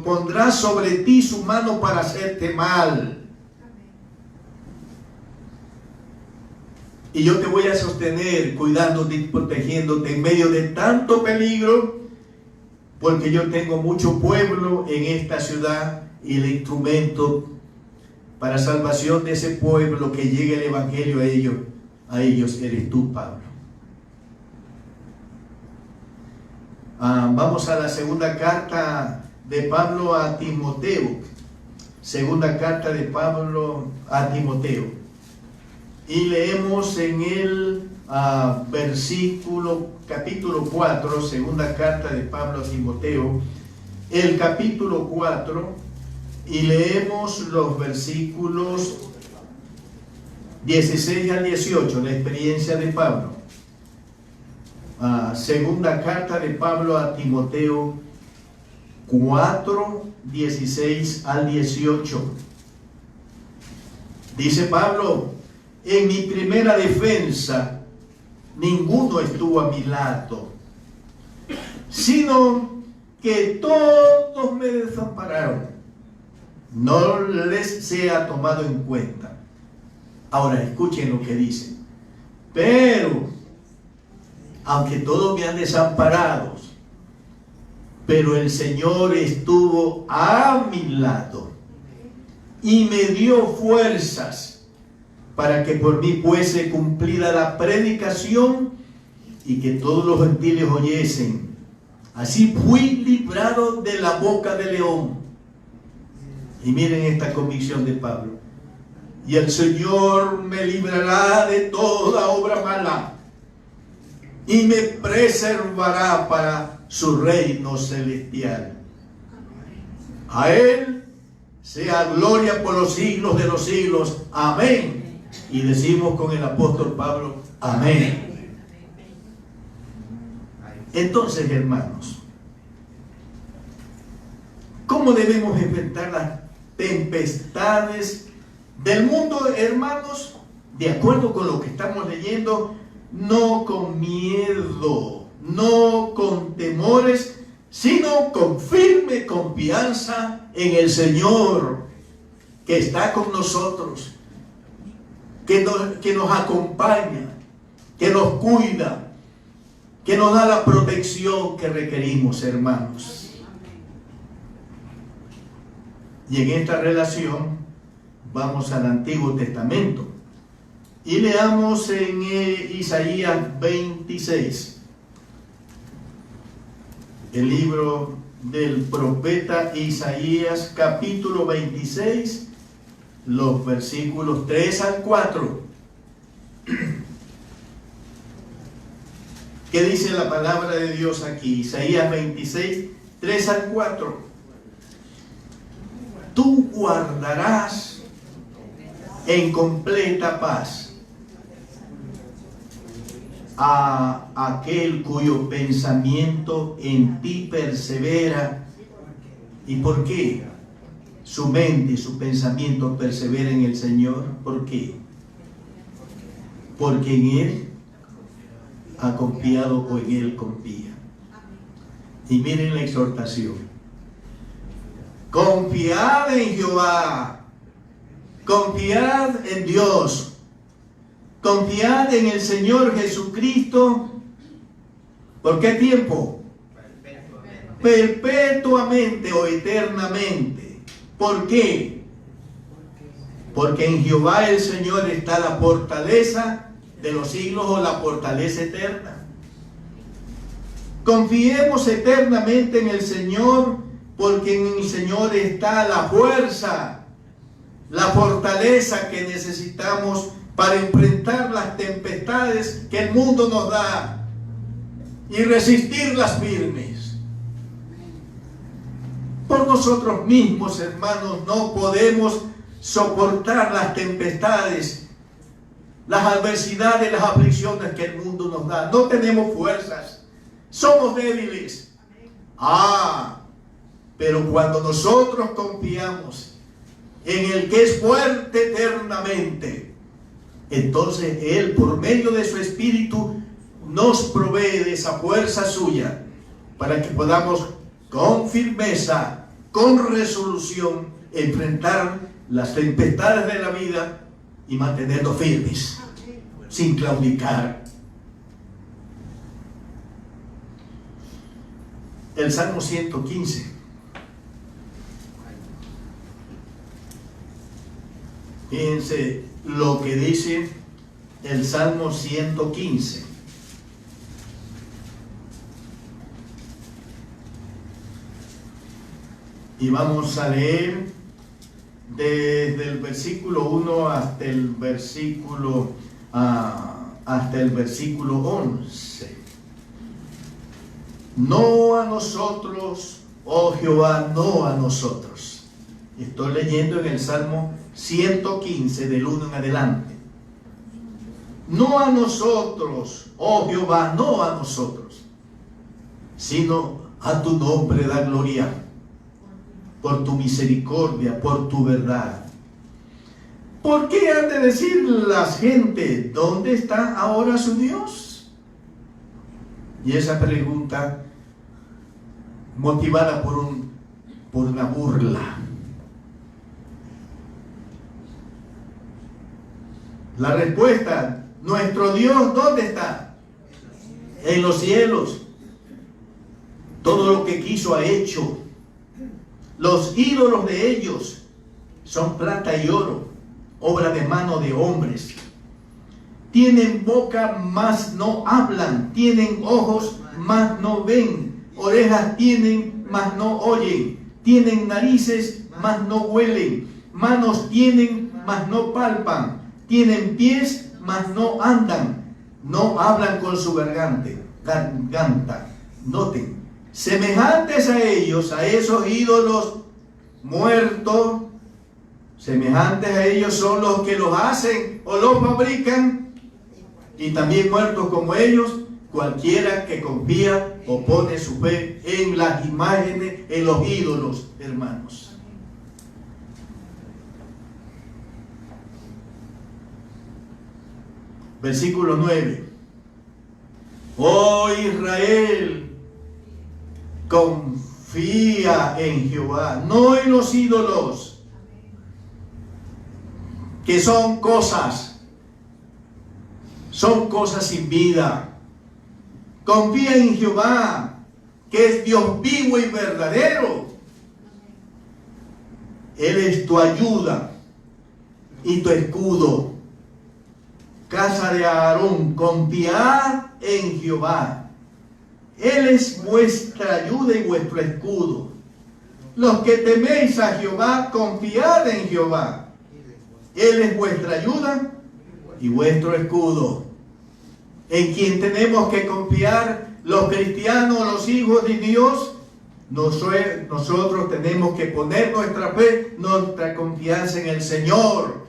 pondrá sobre ti su mano para hacerte mal. Y yo te voy a sostener, cuidándote y protegiéndote en medio de tanto peligro, porque yo tengo mucho pueblo en esta ciudad y el instrumento para salvación de ese pueblo, que llegue el Evangelio a ellos eres tú, Pablo. Vamos a la segunda carta de Pablo a Timoteo. Segunda carta de Pablo a Timoteo. Y leemos en el capítulo 4, segunda carta de Pablo a Timoteo, el capítulo 4, y leemos los versículos 16 al 18, la experiencia de Pablo. Segunda carta de Pablo a Timoteo 4, 16 al 18. Dice Pablo: en mi primera defensa, ninguno estuvo a mi lado, sino que todos me desampararon. No les sea tomado en cuenta. Ahora escuchen lo que dice. Pero, aunque todos me han desamparado, pero el Señor estuvo a mi lado y me dio fuerzas para que por mí fuese cumplida la predicación y que todos los gentiles oyesen. Así fui librado de la boca del león. Y miren esta convicción de Pablo: y el Señor me librará de toda obra mala y me preservará para su reino celestial. A Él sea gloria por los siglos de los siglos. Amén. Y decimos con el apóstol Pablo: amén. Entonces, hermanos, ¿cómo debemos enfrentar las tempestades del mundo, hermanos? De acuerdo con lo que estamos leyendo, no con miedo, no con temores, sino con firme confianza en el Señor, que está con nosotros, que nos acompaña, que nos cuida, que nos da la protección que requerimos, hermanos. Y en esta relación vamos al Antiguo Testamento y leamos en Isaías 26, el libro del profeta Isaías, capítulo 26, los versículos 3 al 4. ¿Qué dice la palabra de Dios aquí? Isaías 26, 3 al 4. Tú guardarás en completa paz a aquel cuyo pensamiento en ti persevera. ¿Y por qué? Su mente y su pensamiento persevera en el Señor. ¿Por qué? Porque en Él ha confiado o en Él confía. Y miren la exhortación: confiad en Jehová, confiad en Dios, confiad en el Señor Jesucristo. ¿Por qué tiempo? Perpetuamente o eternamente. ¿Por qué? Porque en Jehová el Señor está la fortaleza de los siglos, o la fortaleza eterna. Confiemos eternamente en el Señor, porque en el Señor está la fuerza, la fortaleza que necesitamos para enfrentar las tempestades que el mundo nos da. y resistirlas firmes. Por nosotros mismos, hermanos, no podemos soportar las tempestades, las adversidades, las aflicciones que el mundo nos da. No tenemos fuerzas, somos débiles. Pero cuando nosotros confiamos en el que es fuerte eternamente, entonces Él, por medio de su Espíritu, nos provee de esa fuerza suya para que podamos con firmeza, con resolución, enfrentar las tempestades de la vida y mantenernos firmes, sin claudicar. El Salmo 115. Fíjense lo que dice el Salmo 115. Y vamos a leer desde el versículo 1 hasta el versículo 11. No a nosotros, oh Jehová, no a nosotros. Estoy leyendo en el Salmo 115 del 1 en adelante. No a nosotros, oh Jehová, no a nosotros, sino a tu nombre da gloria, por tu misericordia, por tu verdad. ¿Por qué han de decir las gentes, ¿dónde está ahora su Dios? Y esa pregunta motivada por una burla. La respuesta, nuestro Dios, ¿dónde está? En los cielos. Todo lo que quiso ha hecho. Los ídolos de ellos son plata y oro, obra de mano de hombres. Tienen boca, mas no hablan. Tienen ojos, mas no ven. Orejas tienen, mas no oyen. Tienen narices, mas no huelen. Manos tienen, mas no palpan. Tienen pies, mas no andan. No hablan con su garganta. Noten, semejantes a ellos, a esos ídolos muertos, semejantes a ellos son los que los hacen o los fabrican, y también muertos como ellos, cualquiera que confía o pone su fe en las imágenes, en los ídolos, hermanos. Versículo 9. Oh Israel, confía en Jehová, no en los ídolos, que son cosas sin vida. Confía en Jehová, que es Dios vivo y verdadero. Él es tu ayuda y tu escudo. Casa de Aarón, confiad en Jehová. Él es vuestra ayuda y vuestro escudo. Los que teméis a Jehová, confiad en Jehová. Él es vuestra ayuda y vuestro escudo. En quien tenemos que confiar los cristianos, los hijos de Dios, nosotros tenemos que poner nuestra fe, nuestra confianza en el Señor,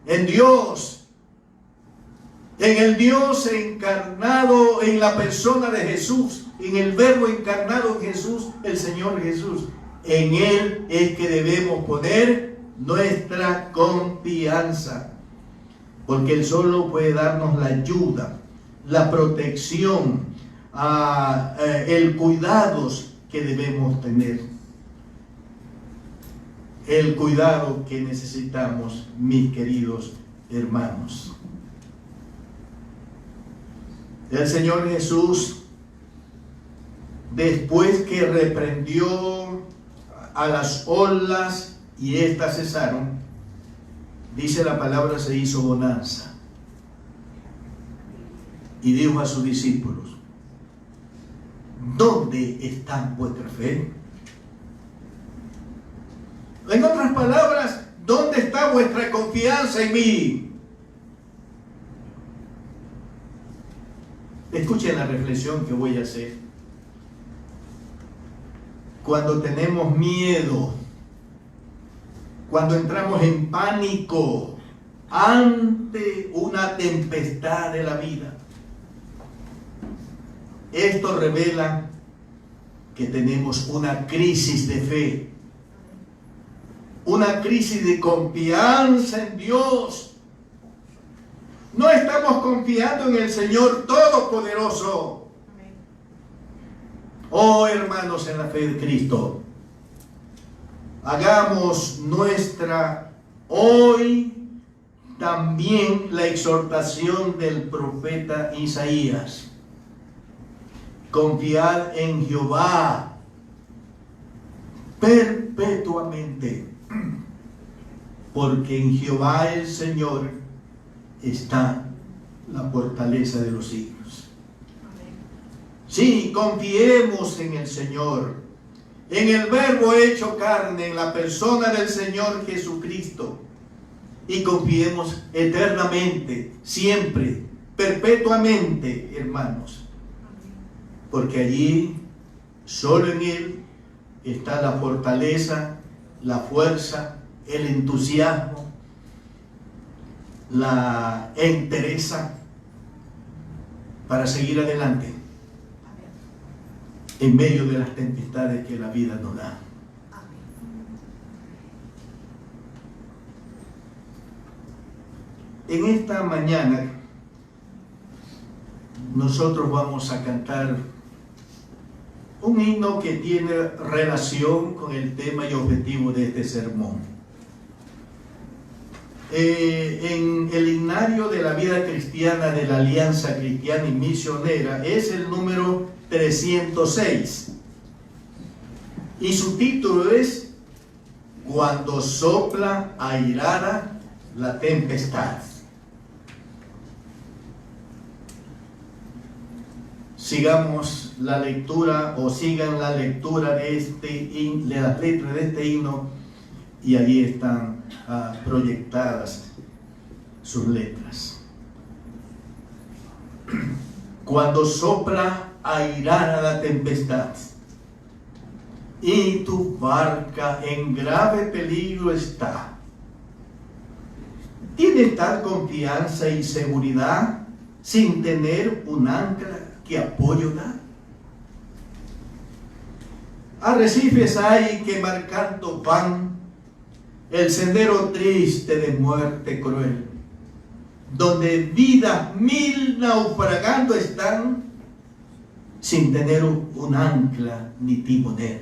en Dios. En el Dios encarnado en la persona de Jesús, en el Verbo encarnado en Jesús, el Señor Jesús. En Él es que debemos poner nuestra confianza, porque Él solo puede darnos la ayuda, la protección, el cuidado que debemos tener, el cuidado que necesitamos, mis queridos hermanos. El Señor Jesús, después que reprendió a las olas y éstas cesaron, dice la palabra, se hizo bonanza. Y dijo a sus discípulos, ¿dónde está vuestra fe? En otras palabras, ¿dónde está vuestra confianza en mí? Escuchen la reflexión que voy a hacer. Cuando tenemos miedo, cuando entramos en pánico ante una tempestad de la vida, esto revela que tenemos una crisis de fe, una crisis de confianza en Dios. No estamos confiando en el Señor Todopoderoso. Oh, hermanos en la fe de Cristo, hagamos nuestra hoy también la exhortación del profeta Isaías. Confiad en Jehová perpetuamente, porque en Jehová el Señor está la fortaleza de los siglos. Sí, confiemos en el Señor, en el Verbo hecho carne, en la persona del Señor Jesucristo, y confiemos eternamente, siempre, perpetuamente, hermanos, porque allí, solo en Él, está la fortaleza, la fuerza, el entusiasmo, la entereza para seguir adelante en medio de las tempestades que la vida nos da. En esta mañana nosotros vamos a cantar un himno que tiene relación con el tema y objetivo de este sermón. En el himnario de la vida cristiana de la Alianza Cristiana y Misionera es el número 306 y su título es Cuando sopla airada la tempestad. Sigamos la lectura o sigan la lectura de las letras de este himno y allí están proyectadas sus letras. Cuando sopla airada la tempestad y tu barca en grave peligro está, ¿tienes tal confianza y seguridad sin tener un ancla que apoyo da? Arrecifes hay que marcando van el sendero triste de muerte cruel, donde vidas mil naufragando están sin tener un ancla ni timonel.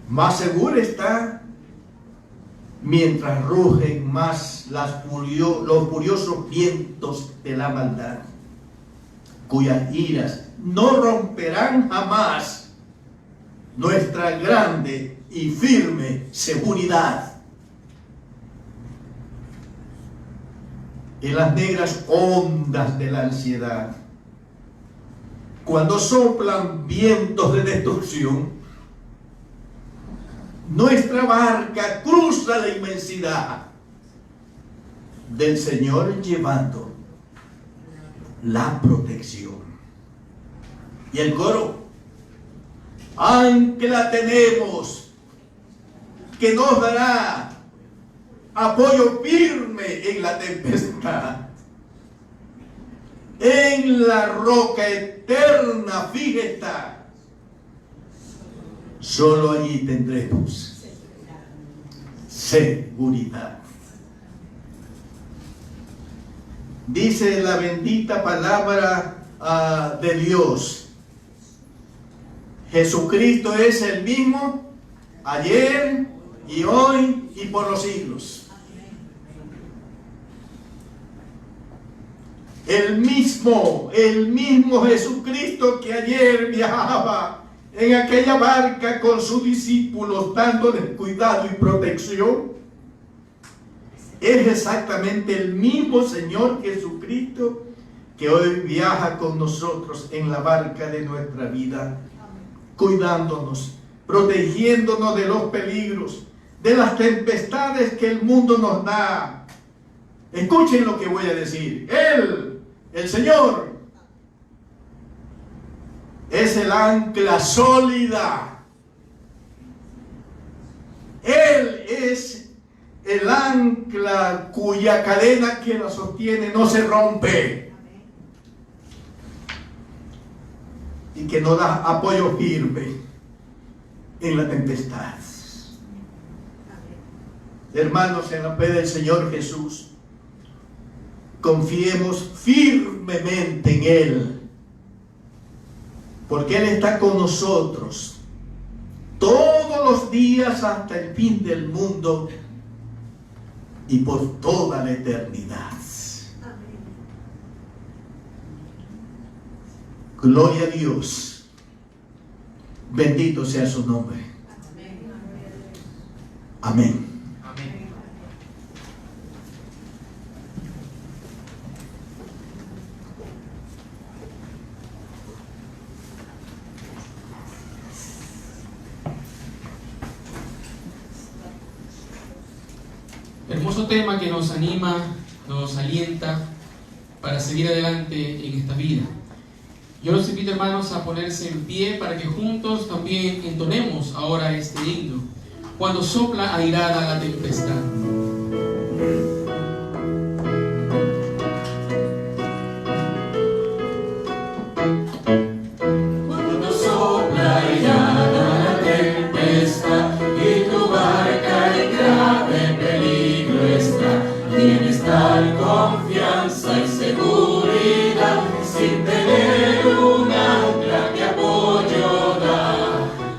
Más seguro está mientras rugen más los furiosos vientos de la maldad, cuyas iras no romperán jamás nuestra grande y firme seguridad. En las negras ondas de la ansiedad, cuando soplan vientos de destrucción, nuestra barca cruza la inmensidad del Señor llevando la protección. Y el coro, ancla tenemos que nos dará apoyo firme en la tempestad. En la roca eterna fija está. Solo allí tendremos seguridad. Dice la bendita palabra de Dios: Jesucristo es el mismo ayer y hoy y por los siglos. El mismo Jesucristo que ayer viajaba en aquella barca con sus discípulos dándoles cuidado y protección, es exactamente el mismo Señor Jesucristo que hoy viaja con nosotros en la barca de nuestra vida, cuidándonos, protegiéndonos de los peligros, de las tempestades que el mundo nos da. Escuchen lo que voy a decir. Él El Señor es el ancla sólida. Él es el ancla cuya cadena que la sostiene no se rompe y que nos da apoyo firme en la tempestad. Hermanos, en la fe del Señor Jesús, confiemos firmemente en Él, porque Él está con nosotros todos los días hasta el fin del mundo y por toda la eternidad. Gloria a Dios. Bendito sea su nombre. Amén. Amén. Hermoso tema que nos anima, nos alienta para seguir adelante en esta vida. Yo los invito, hermanos, a ponerse en pie para que juntos también entonemos ahora este himno. Cuando sopla airada la tempestad. Cuando sopla airada la tempestad y tu barca en grave peligro está, tienes tal confianza y seguridad sin tener un ancla que apoyo da.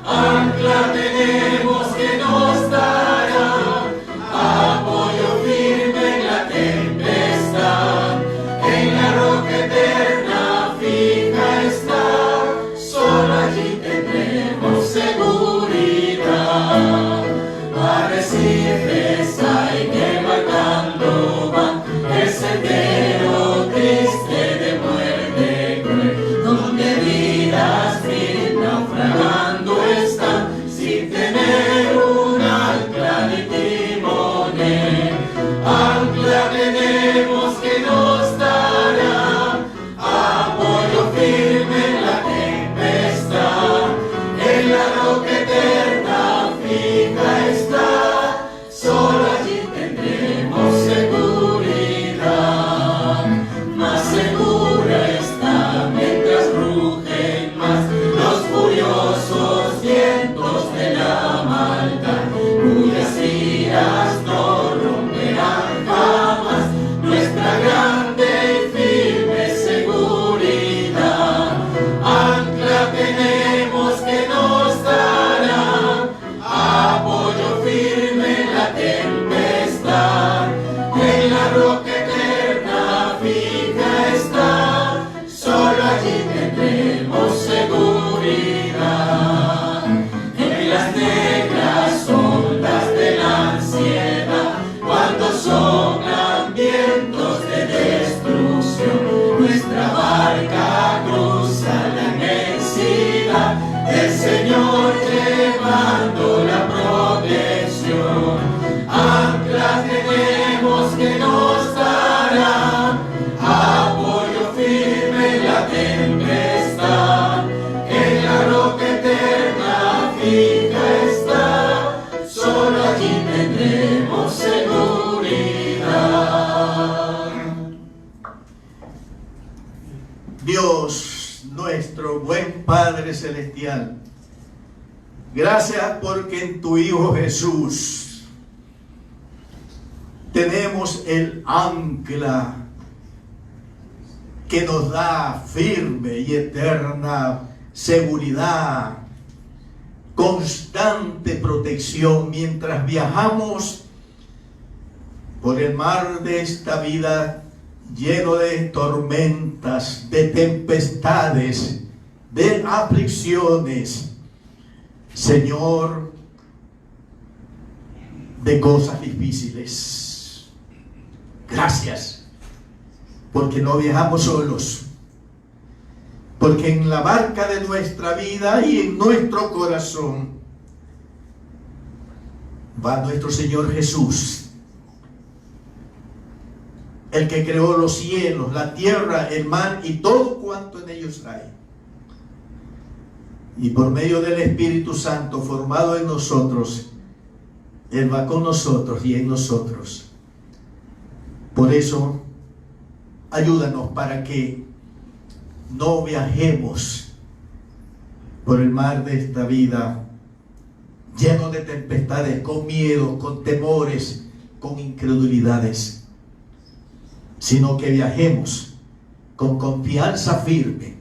Ancla tenemos que nos dará apoyo firme en la tempestad. En la roca eterna fija está, solo allí tendremos seguridad. Arrecifes hay que marcando van el sendero triste de muerte cruel, donde vidas mil naufragando están sin tener un ancla ni timonel. Ancla tenemos que nos dará apoyo firme en la tempestad. En la roca eterna fija está, solo allí tendremos seguridad. Más segura está mientras rugen más los furiosos vientos de la maldad, cuyas iras no romperán jamás nuestra grande y firme seguridad. Ancla tenemos que nos dará apoyo firme en la tempestad. En la roca eterna fija está, solo allí tendremos seguridad. En las negras ondas de la ansiedad, cuando soplan vientos de destrucción, nuestra barca cruza la inmensidad del Señor llevando la protección. Ancla tenemos que nos dará apoyo firme en la tempestad. En la roca eterna fija está, solo allí tendremos seguridad. Dios, nuestro buen Padre Celestial, gracias porque en tu Hijo Jesús tenemos el ancla que nos da firme y eterna seguridad, constante protección mientras viajamos por el mar de esta vida lleno de tormentas, de tempestades, de aflicciones, Señor, de cosas difíciles. Gracias, porque no viajamos solos, porque en la barca de nuestra vida y en nuestro corazón va nuestro Señor Jesús, el que creó los cielos, la tierra, el mar y todo cuanto en ellos hay. Y por medio del Espíritu Santo formado en nosotros, Él va con nosotros y en nosotros. Por eso, ayúdanos para que no viajemos por el mar de esta vida lleno de tempestades, con miedos, con temores, con incredulidades, sino que viajemos con confianza firme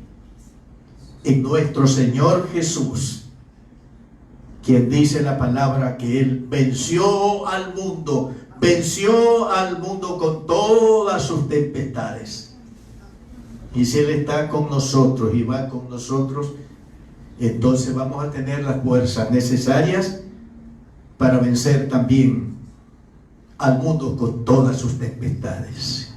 en nuestro Señor Jesús, quien dice la palabra que Él venció al mundo con todas sus tempestades. Y si Él está con nosotros y va con nosotros, entonces vamos a tener las fuerzas necesarias para vencer también al mundo con todas sus tempestades.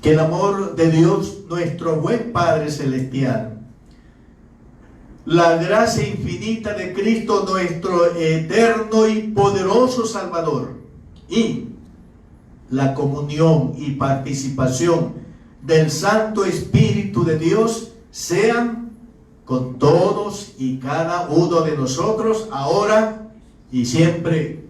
Que el amor de Dios, nuestro buen Padre Celestial, la gracia infinita de Cristo, nuestro eterno y poderoso Salvador, y la comunión y participación del Santo Espíritu de Dios sean con todos y cada uno de nosotros, ahora y siempre.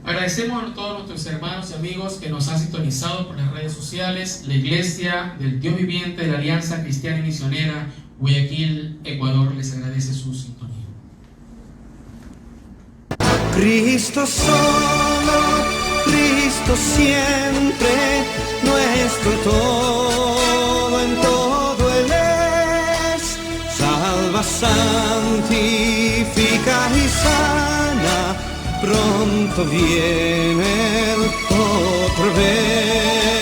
Agradecemos a todos nuestros hermanos y amigos que nos han sintonizado por las redes sociales. La Iglesia del Dios Viviente de la Alianza Cristiana y Misionera, Guayaquil, Ecuador, les agradece su sintonía. Cristo solo, Cristo siempre, nuestro todo, en todo Él es. Salva, santifica y sana, pronto viene Él otra vez.